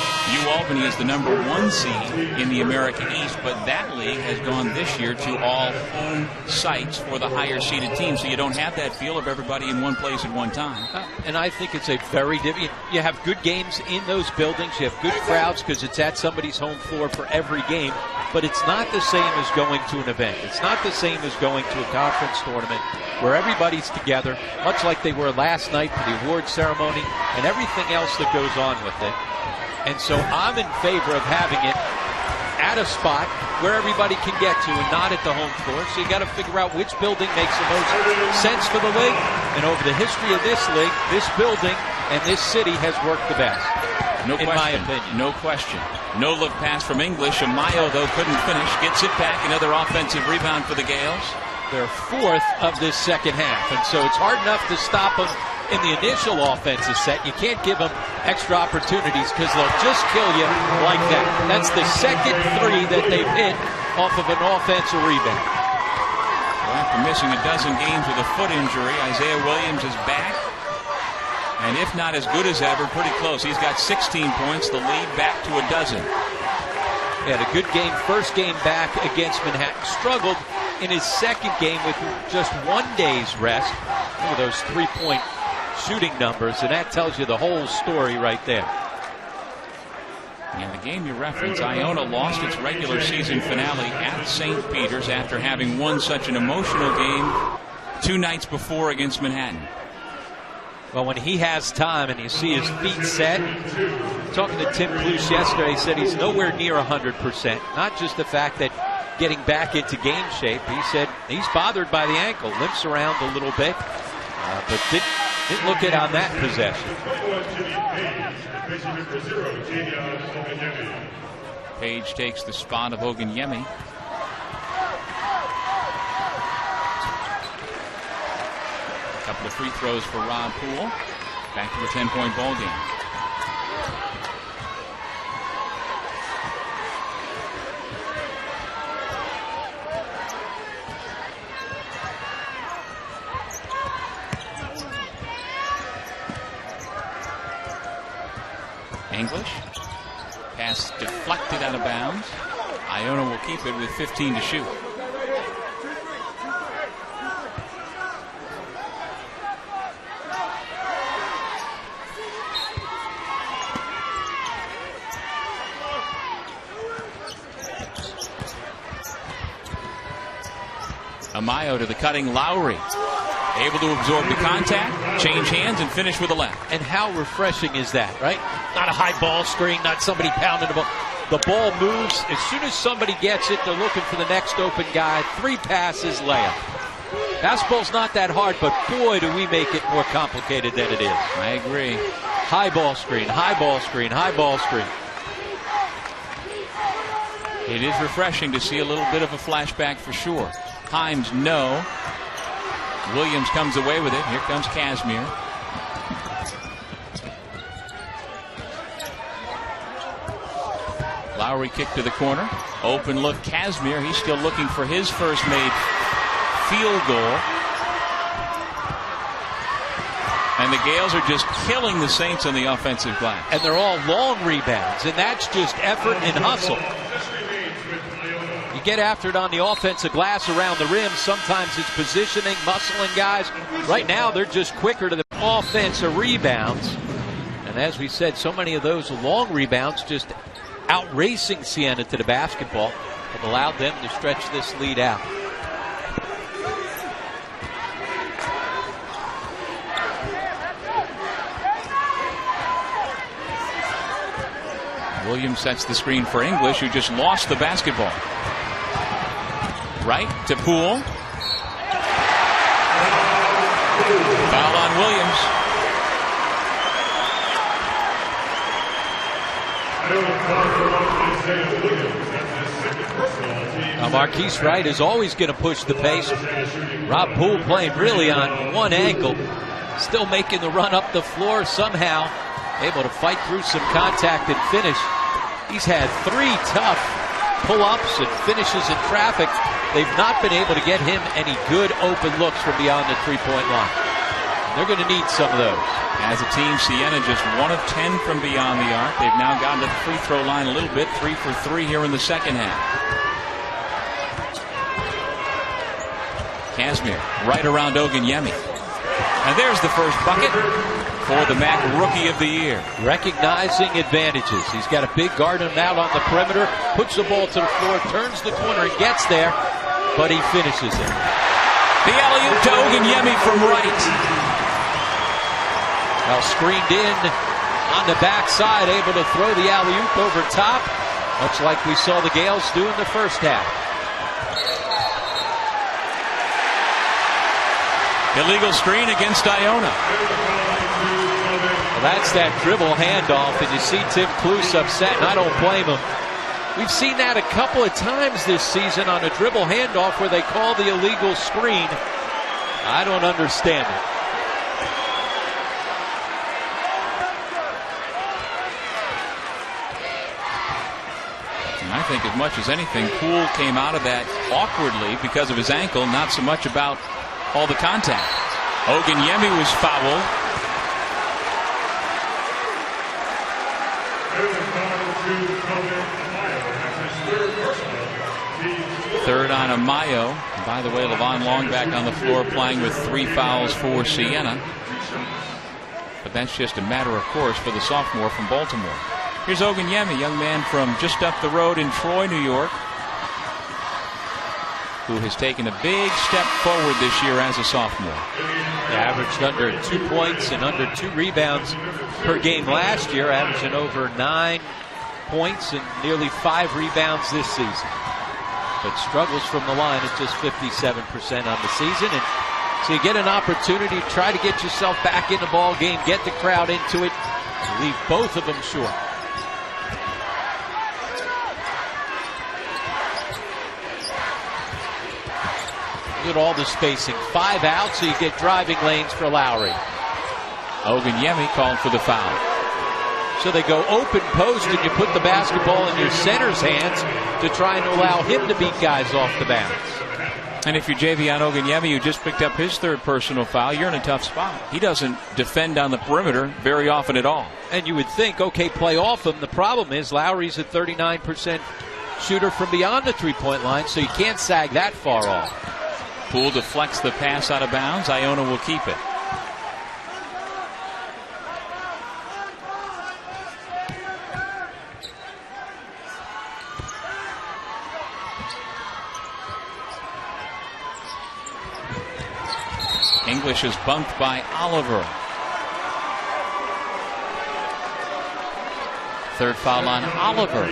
Albany is the number 1 seed in the America East, but that league has gone this year to all home sites for the higher seeded teams, so you don't have that feel of everybody in one place at one time. And I think it's a very different. You have good games in those buildings. You have good crowds because it's at somebody's home floor for every game, but it's not the same as going to an event. It's not the same as going to a conference tournament where everybody's together, much like they were last night for the award ceremony and everything else that goes on with it. And so I'm in favor of having it at a spot where everybody can get to and not at the home floor. So you got to figure out which building makes the most sense for the league. And over the history of this league, this building and this city has worked the best. No in question. My opinion. No question. No look pass from English. Amayo, though, couldn't finish. Gets it back. Another offensive rebound for the Gales. They're 4th of this second half. And so it's hard enough to stop them in the initial offensive set. You can't give them extra opportunities because they'll just kill you like that. That's the second 3 that they've hit off of an offensive rebound. Well, after missing a dozen games with a foot injury, Isaiah Williams is back. And if not as good as ever, pretty close. He's got 16 points, the lead back to a dozen. He had a good game, first game back against Manhattan. Struggled in his second game with just 1 day's rest. Look at those 3-point shooting numbers, and that tells you the whole story right there. And the game you reference, Iona lost its regular season finale at St. Peter's after having won such an emotional game 2 nights before against Manhattan. Well, when he has time and you see his feet set, talking to Tim Cluse yesterday, he said he's nowhere near 100%. Not just the fact that getting back into game shape, he said he's bothered by the ankle, limps around a little bit, but didn't look it on that possession. Page takes the spot of Oganyemi. A couple of free throws for Rob Poole. Back to the 10-point ball game. English. Pass deflected out of bounds. Iona will keep it with 15 to shoot. Amayo to the cutting Lowry. Able to absorb the contact, change hands, and finish with a left. And how refreshing is that, right? Not a high ball screen, not somebody pounding the ball. The ball moves. As soon as somebody gets it, they're looking for the next open guy. 3 passes, layup. Basketball's not that hard, but boy, do we make it more complicated than it is. I agree. High ball screen, high ball screen, high ball screen. It is refreshing to see a little bit of a flashback for sure. Himes, no. Williams comes away with it. Here comes Casimir. Lowry kick to the corner. Open look, Casimir. He's still looking for his first made field goal. And the Gales are just killing the Saints on the offensive glass. And they're all long rebounds, and that's just effort and hustle. You get after it on the offensive glass around the rim. Sometimes it's positioning, muscling guys. Right now, they're just quicker to the offensive rebounds. And as we said, so many of those long rebounds just out-racing Siena to the basketball have allowed them to stretch this lead out. Williams sets the screen for English, who just lost the basketball. Right to Poole. Foul on Williams. Now Marquise Wright is always going to push the pace. Rob Poole playing really on one ankle. Still making the run up the floor somehow. Able to fight through some contact and finish. He's had 3 tough pull-ups and finishes in traffic. They've not been able to get him any good open looks from beyond the 3-point line. They're going to need some of those. As a team, Siena just 1 of 10 from beyond the arc. They've now gotten to the free throw line a little bit, 3 for 3 here in the second half. Casimir right around Oganyemi. And there's the first bucket for the MAAC Rookie of the Year. Recognizing advantages. He's got a big guard him out on the perimeter, puts the ball to the floor, turns the corner and gets there, but he finishes it. The alley-oop to Oganyemi from right. Well, screened in on the backside, able to throw the alley-oop over top, much like we saw the Gales do in the first half. Illegal screen against Iona. Well, that's that dribble handoff, and you see Tim Cluse upset, and I don't blame him. We've seen that a couple of times this season on a dribble handoff where they call the illegal screen. I don't understand it. And I think as much as anything, Poole came out of that awkwardly because of his ankle, not so much about all the contact. Oganyemi was fouled. Third on Amayo. By the way, Levon Long back on the floor playing with 3 fouls for Siena. But that's just a matter of course for the sophomore from Baltimore. Here's Oganyemi, young man from just up the road in Troy, New York, who has taken a big step forward this year as a sophomore. He averaged under 2 points and under 2 rebounds per game last year, averaging over 9 points and nearly 5 rebounds this season. But struggles from the line at just 57% on the season. And so you get an opportunity to try to get yourself back in the ball game, get the crowd into it, leave both of them short. Look at all the spacing. 5 out, so you get driving lanes for Lowry. Oganyemi called for the foul. So they go open post, and you put the basketball in your center's hands to try and allow him to beat guys off the bounce. And if you're Javion Oganyemi, who just picked up his 3rd personal foul, you're in a tough spot. He doesn't defend on the perimeter very often at all. And you would think, okay, play off him. The problem is Lowry's a 39% shooter from beyond the three-point line, so you can't sag that far off. Poole deflects the pass out of bounds. Iona will keep it. English is bumped by Oliver. 3rd foul on Oliver.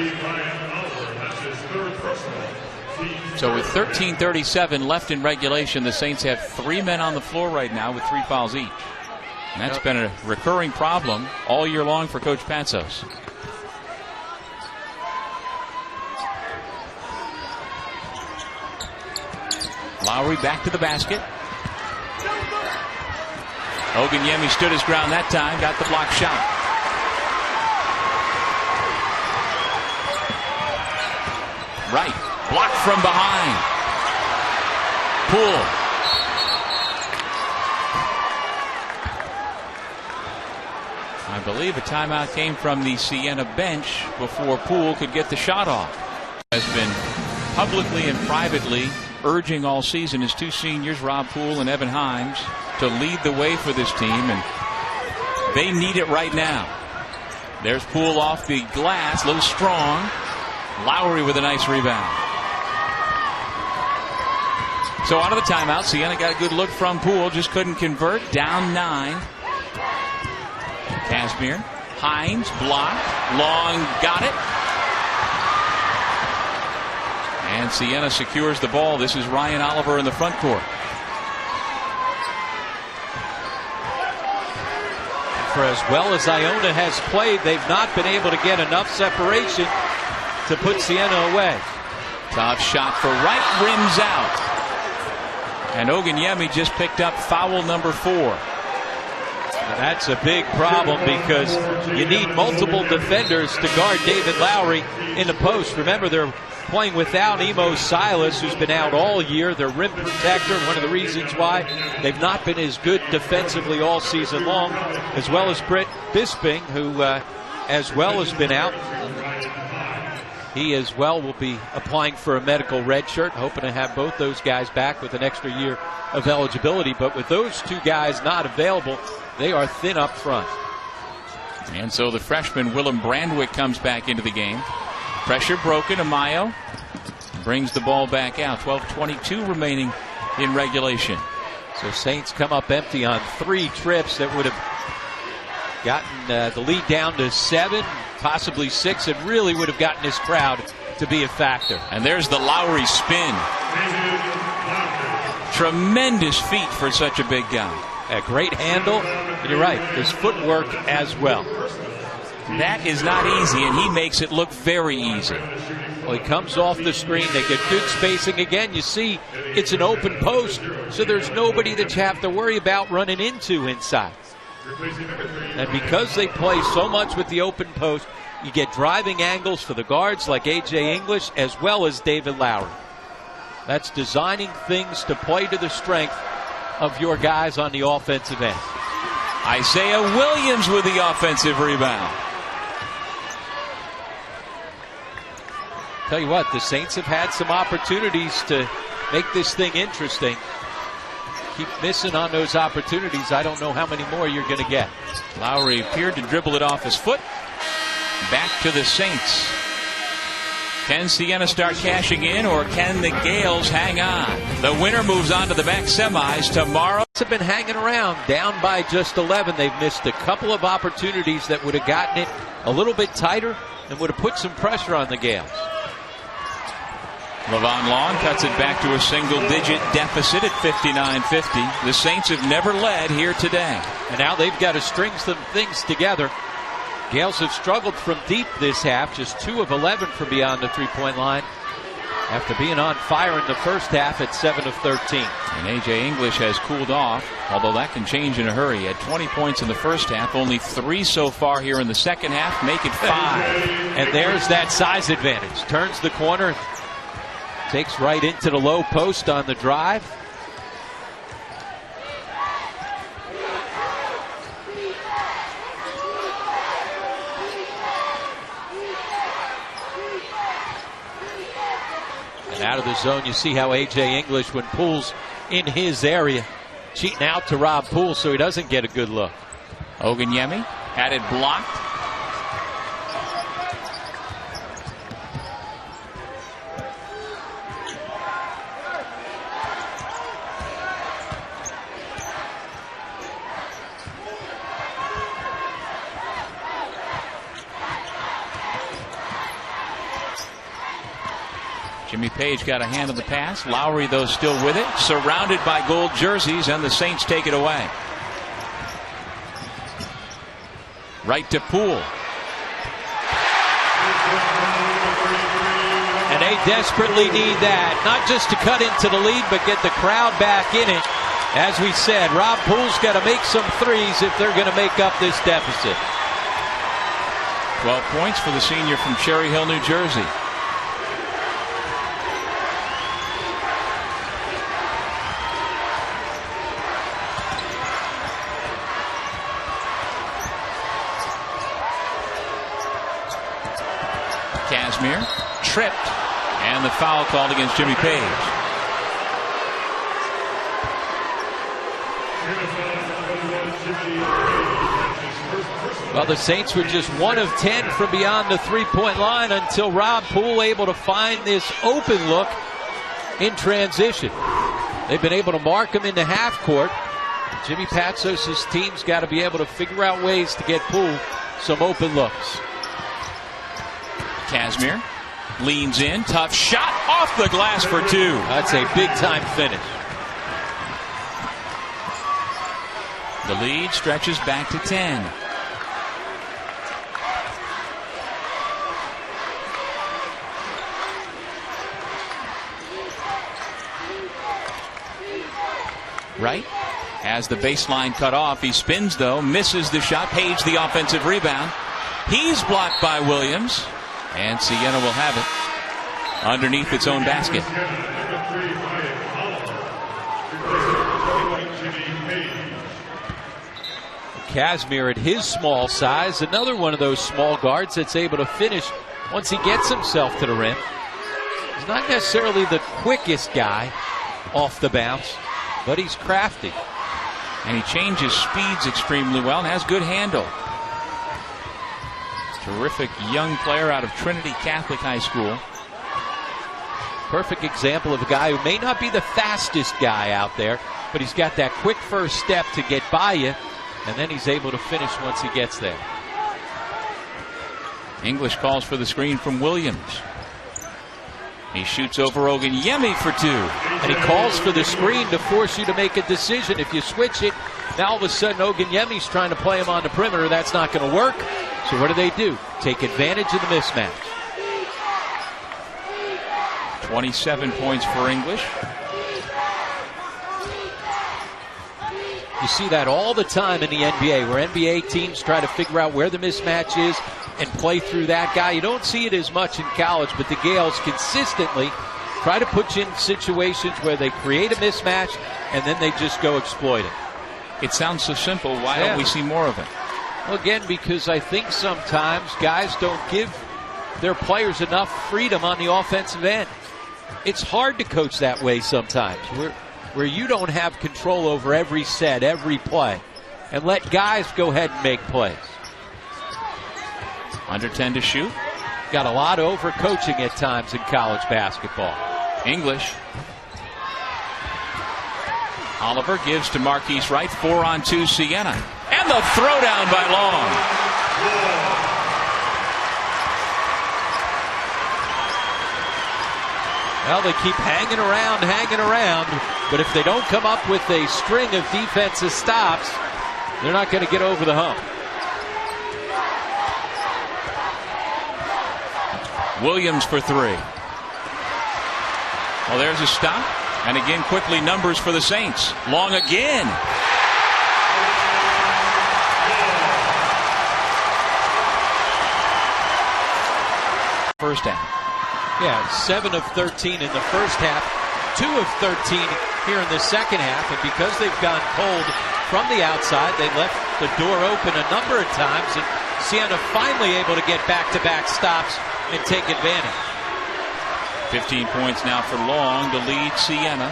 So with 13:37 left in regulation, the Saints have 3 men on the floor right now with 3 fouls each. And that's been a recurring problem all year long for Coach Patsos. Lowry back to the basket. Oganyemi stood his ground that time, got the block shot. Right, blocked from behind. Poole. I believe a timeout came from the Siena bench before Poole could get the shot off. Has been publicly and privately urging all season his 2 seniors, Rob Poole and Evan Himes, to lead the way for this team, and they need it right now. There's Poole off the glass, a little strong. Lowry with a nice rebound. So out of the timeout, Siena got a good look from Poole, just couldn't convert. Down 9. Casimir, Himes blocked. Long got it. And Siena secures the ball. This is Ryan Oliver in the front court. For as well as Iona has played, they've not been able to get enough separation to put Siena away. Todd shot for right, rims out. And Oganyemi just picked up foul number 4. And that's a big problem because you need multiple defenders to guard David Lowry in the post. Remember, they're playing without Emo Silas, who's been out all year, their rim protector. One of the reasons why they've not been as good defensively all season long, as well as Brett Bisping, who as well has been out. He as well will be applying for a medical red shirt, hoping to have both those guys back with an extra year of eligibility. But with those 2 guys not available, they are thin up front. And so the freshman Willem Brandwick comes back into the game. Pressure broken. Amayo brings the ball back out. 12:22 remaining in regulation. So Saints come up empty on 3 trips that would have gotten the lead down to 7, possibly 6, and really would have gotten this crowd to be a factor. And there's the Lowry spin. Tremendous feat for such a big guy. A great handle. And you're right, his footwork as well. That is not easy, and he makes it look very easy. Well, he comes off the screen. They get good spacing again. You see, it's an open post, so there's nobody that you have to worry about running into inside. And because they play so much with the open post, you get driving angles for the guards like A.J. English as well as David Lowry. That's designing things to play to the strength of your guys on the offensive end. Isaiah Williams with the offensive rebound. Tell you what, the Saints have had some opportunities to make this thing interesting. Keep missing on those opportunities. I don't know how many more you're going to get. Lowry appeared to dribble it off his foot. Back to the Saints. Can Siena start cashing in, or can the Gales hang on? The winner moves on to the back semis tomorrow. Have been hanging around, down by just 11. They've missed a couple of opportunities that would have gotten it a little bit tighter and would have put some pressure on the Gales. Levon Long cuts it back to a single-digit deficit at 59-50. The Saints have never led here today. And now they've got to string some things together. Gales have struggled from deep this half, just 2 of 11 from beyond the three-point line, after being on fire in the first half at 7 of 13. And A.J. English has cooled off, although that can change in a hurry. He had 20 points in the first half, only 3 so far here in the second half, make it 5. And there's that size advantage. Turns the corner, takes right into the low post on the drive. And out of the zone, you see how A.J. English, when Poole's in his area, cheating out to Rob Poole so he doesn't get a good look. Oganyemi had it blocked. Jimmy Page got a hand on the pass. Lowry, though, still with it. Surrounded by gold jerseys, and the Saints take it away. Right to Poole. And they desperately need that. Not just to cut into the lead, but get the crowd back in it. As we said, Rob Poole's got to make some threes if they're going to make up this deficit. 12 points for the senior from Cherry Hill, New Jersey. Casimir tripped, and the foul called against Jimmy Page. Well, the Saints were just 1 of 10 from beyond the three-point line until Rob Poole able to find this open look in transition. They've been able to mark him in the half court. Jimmy Patsos' team's got to be able to figure out ways to get Poole some open looks. Casimir leans in, tough shot off the glass for 2. That's a big-time finish. The lead stretches back to 10. Right, has the baseline cut off. He spins, though, misses the shot. Page the offensive rebound. He's blocked by Williams. And Siena will have it underneath its own basket. Casimir at his small size, another one of those small guards that's able to finish once he gets himself to the rim. He's not necessarily the quickest guy off the bounce, but he's crafty. And he changes speeds extremely well and has good handle. Terrific young player out of Trinity Catholic High School. Perfect example of a guy who may not be the fastest guy out there, but he's got that quick first step to get by you, and then he's able to finish once he gets there. English calls for the screen from Williams. He shoots over Oganyemi for 2. And he calls for the screen to force you to make a decision. If you switch it, now all of a sudden Oganyemi's trying to play him on the perimeter. That's not going to work. So what do? Take advantage of the mismatch. 27 points for English. You see that all the time in the NBA, where NBA teams try to figure out where the mismatch is and play through that guy. You don't see it as much in college, but the Gales consistently try to put you in situations where they create a mismatch and then they just go exploit it. It sounds so simple. Why don't we see more of it? Well, again, because I think sometimes guys don't give their players enough freedom on the offensive end. It's hard to coach that way sometimes, where you don't have control over every set, every play, and let guys go ahead and make plays. Under 10 to shoot. Got a lot of overcoaching at times in college basketball. English. Oliver gives to Marquise Wright. 4-on-2 Siena. And the throwdown by Long. Well, they keep hanging around, but if they don't come up with a string of defensive stops, they're not going to get over the hump. Williams for 3. Well, there's a stop. And again, quickly numbers for the Saints. Long again. First half. Yeah, 7 of 13 in the first half, 2 of 13 here in the second half. And because they've gone cold from the outside, they left the door open a number of times. And Siena finally able to get back-to-back stops and take advantage. 15 points now for Long to lead Siena.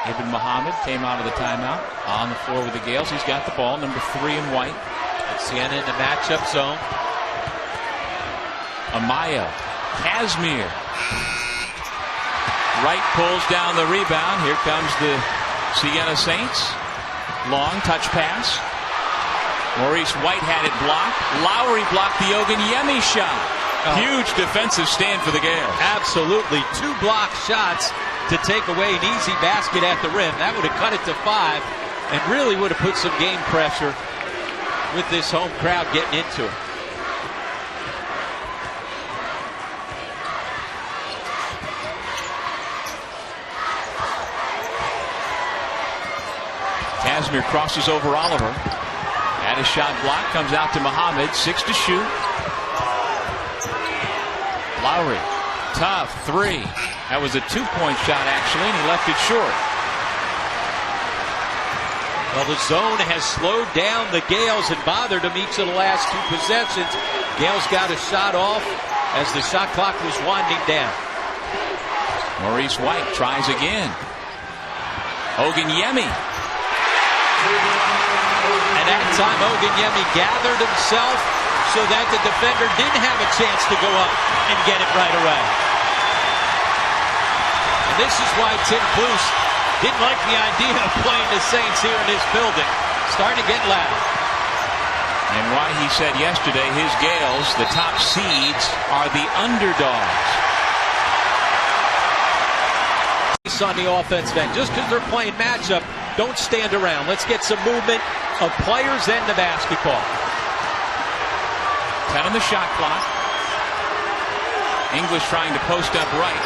Ibn Muhammad came out of the timeout on the floor with the Gales. He's got the ball, number 3 in white. And Siena in the matchup zone. Amaya, Casimir. Wright pulls down the rebound. Here comes the Siena Saints. Long touch pass. Maurice White had it blocked. Lowry blocked the Oganyemi shot. Huge defensive stand for the Gales. Absolutely. 2 block shots to take away an easy basket at the rim. That would have cut it to 5 and really would have put some game pressure with this home crowd getting into it. Casimir crosses over Oliver. Had a shot block. Comes out to Muhammad. 6 to shoot. Lowry. Tough 3. That was a 2-point shot, actually, and he left it short. Well, the zone has slowed down the Gales and bothered them each of the last 2 possessions. Gales got a shot off as the shot clock was winding down. Maurice White tries again. Oganyemi. And that time Oganyemi gathered himself so that the defender didn't have a chance to go up and get it right away. And this is why Tim Cluse didn't like the idea of playing the Saints here in this building. Starting to get loud. And why he said yesterday his Gales, the top seeds, are the underdogs. On the offensive end, just because they're playing matchup, don't stand around. Let's get some movement of players and the basketball. 10 on the shot clock. English trying to post up right.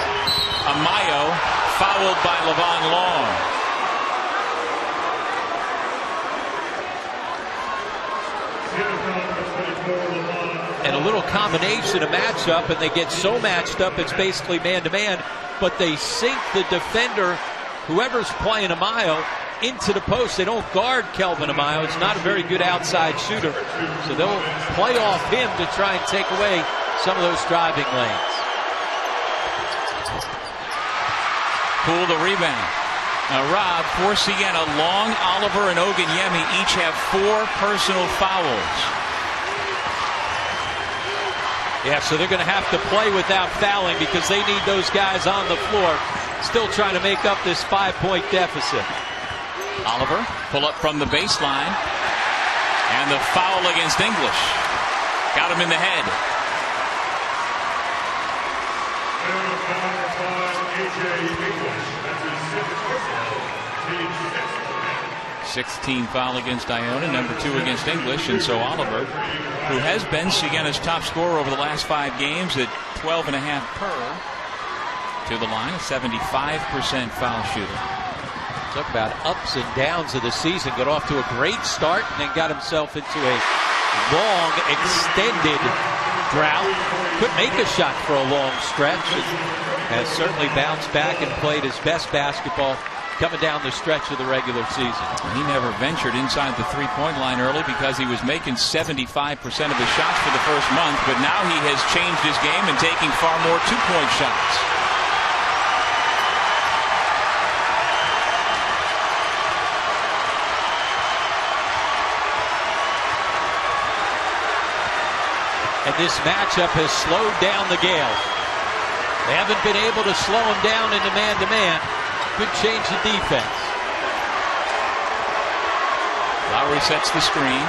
Amayo fouled by Levon Long. And a little combination of matchup, and they get so matched up it's basically man-to-man, but they sink the defender, whoever's playing Amayo, into the post. They don't guard Kelvin Amayo. It's not a very good outside shooter, so they'll play off him to try and take away some of those driving lanes. Poole the rebound. Now, Rob, for Siena, Long, Oliver, and Oganyemi each have 4 personal fouls. Yeah, so they're going to have to play without fouling because they need those guys on the floor. Still trying to make up this 5-point deficit. Oliver, pull up from the baseline. And the foul against English. Got him in the head. 16 foul against Iona, number 2 against English, and so Oliver, who has been Siena's top scorer over the last 5 games at 12.5 per, to the line, a 75% foul shooter. Talk about ups and downs of the season. Got off to a great start and then got himself into a long, extended drought. Couldn't make a shot for a long stretch. And has certainly bounced back and played his best basketball coming down the stretch of the regular season. He never ventured inside the three-point line early because he was making 75% of his shots for the first month, but now he has changed his game and taking far more two-point shots. And this matchup has slowed down the Gales. They haven't been able to slow him down into man-to-man. Good change of defense. Lowry sets the screen.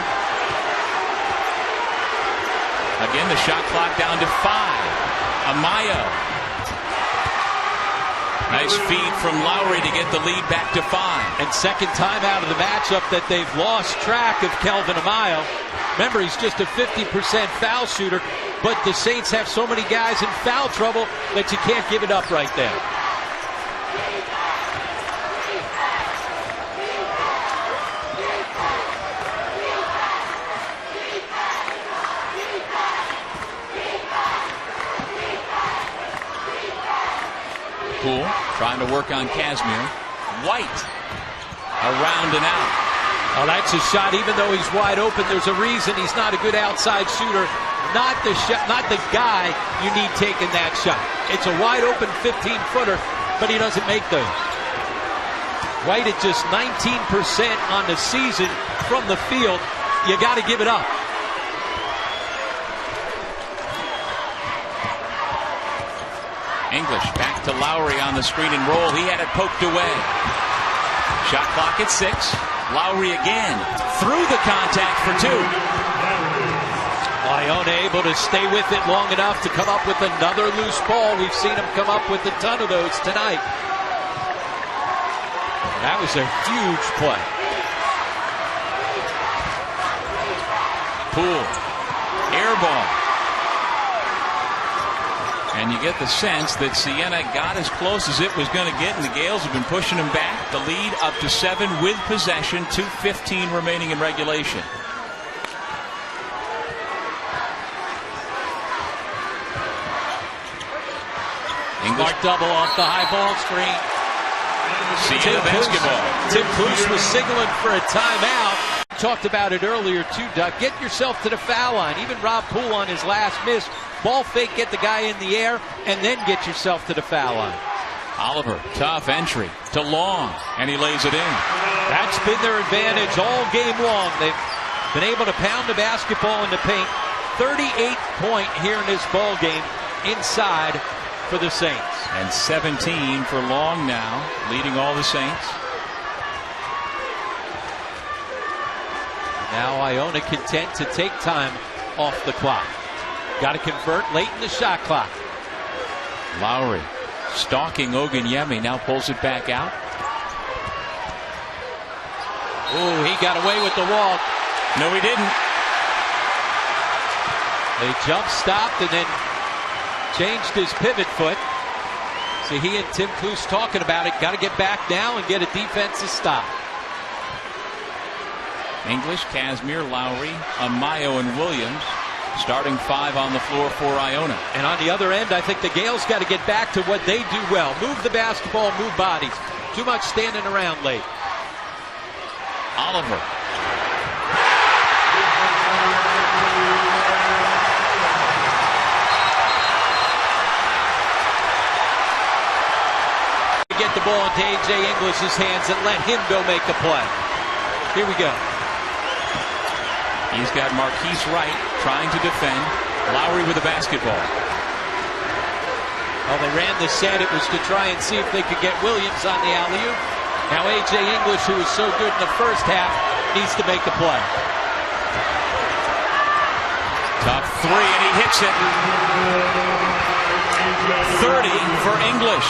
Again, the shot clock down to 5. Amaya. Nice feed from Lowry to get the lead back to 5. And second time out of the matchup that they've lost track of Kelvin Amaya. Remember, he's just a 50% foul shooter, but the Saints have so many guys in foul trouble that you can't give it up right there. Poole trying to work on Casimir. White around and out. Oh, that's a shot. Even though he's wide open, there's a reason he's not a good outside shooter. Not the guy you need taking that shot. It's a wide open 15-footer, but he doesn't make those. White at just 19% on the season from the field. You got to give it up. English back to Lowry on the screen and roll. He had it poked away. Shot clock at 6. Lowry again through the contact for 2. Iona able to stay with it long enough to come up with another loose ball. We've seen him come up with a ton of those tonight. That was a huge play. Poole, air ball. And you get the sense that Siena got as close as it was going to get, and the Gales have been pushing him back. The lead up to 7 with possession, 2:15 remaining in regulation. English double off the high ball screen. Siena basketball. Tim Cluse was signaling for a timeout. Talked about it earlier too, Duck. Get yourself to the foul line. Even Rob Poole on his last miss. Ball fake, get the guy in the air, and then get yourself to the foul line. Oliver, tough entry to Long, and he lays it in. That's been their advantage all game long. They've been able to pound the basketball in the paint. 38-point here in this ball game inside for the Saints. And 17 for Long now, leading all the Saints. Now Iona content to take time off the clock. Got to convert late in the shot clock. Lowry stalking Oganyemi, now pulls it back out. Oh, he got away with the walk. No, he didn't. They jump stopped and then changed his pivot foot. See, he and Tim Cluse talking about it. Got to get back now and get a defensive stop. English, Casimir, Lowry, Amayo, and Williams. Starting 5 on the floor for Iona. And on the other end, I think the Gales got to get back to what they do well. Move the basketball, move bodies. Too much standing around late. Oliver. Get the ball into A.J. English's hands and let him go make the play. Here we go. He's got Marquise Wright trying to defend. Lowry with the basketball. Well, they ran the set. It was to try and see if they could get Williams on the alley-oop. Now A.J. English, who was so good in the first half, needs to make the play. Top 3, and he hits it. 30 for English.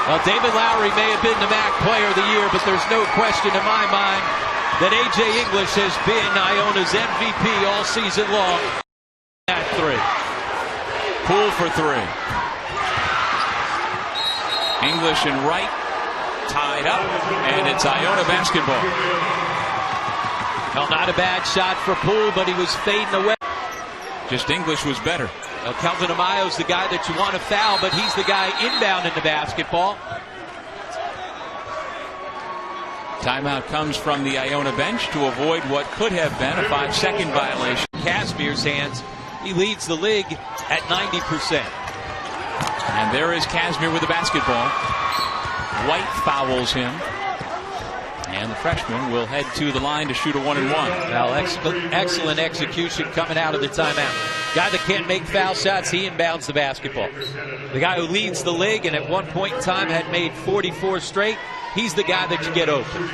Well, David Lowry may have been the MAAC Player of the Year, but there's no question in my mind that A.J. English has been Iona's MVP all season long. At 3. Poole for 3. English and Wright tied up, and it's Iona basketball. Well, not a bad shot for Poole, but he was fading away. Just English was better. Calvin Amayo's the guy that you want to foul, but he's the guy inbound in the basketball. Timeout comes from the Iona bench to avoid what could have been a 5-second violation. Casimir's hands. He leads the league at 90%. And there is Casimir with the basketball. White fouls him. And the freshman will head to the line to shoot a 1-and-1. Well, excellent execution coming out of the timeout. Guy that can't make foul shots, he inbounds the basketball. The guy who leads the league and at one point in time had made 44 straight, he's the guy that you get open.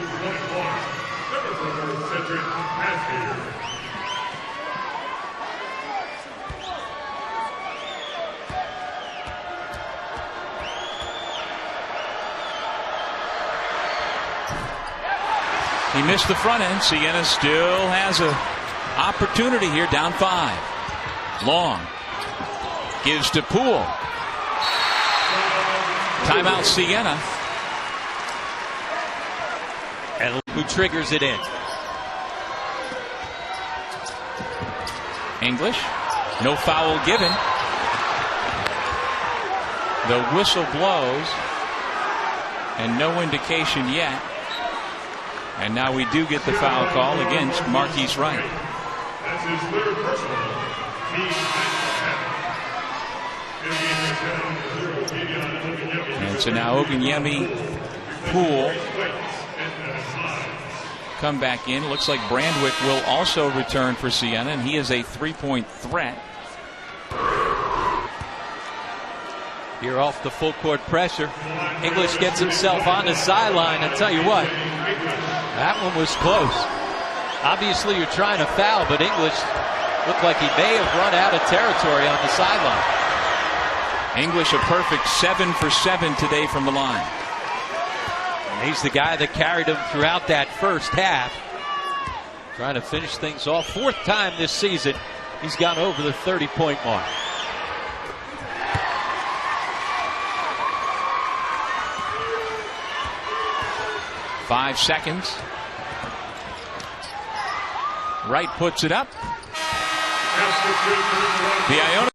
He missed the front end. Siena still has an opportunity here, down 5. Long. Gives to Poole. Timeout Siena. And who triggers it in? English. No foul given. The whistle blows. And no indication yet. And now we do get the foul call against Marquise Wright. That's his third personal. And so now Oganyemi, Poole come back in. Looks like Brandwick will also return for Siena, and he is a 3-point threat. Here off the full court pressure. English gets himself on the sideline. I tell you what, that one was close. Obviously you're trying to foul, but English looked like he may have run out of territory on the sideline. English a perfect 7 for 7 today from the line. And he's the guy that carried him throughout that first half. Trying to finish things off. 4th time this season he's gone over the 30-point mark. Five seconds. Wright puts it up. The Iona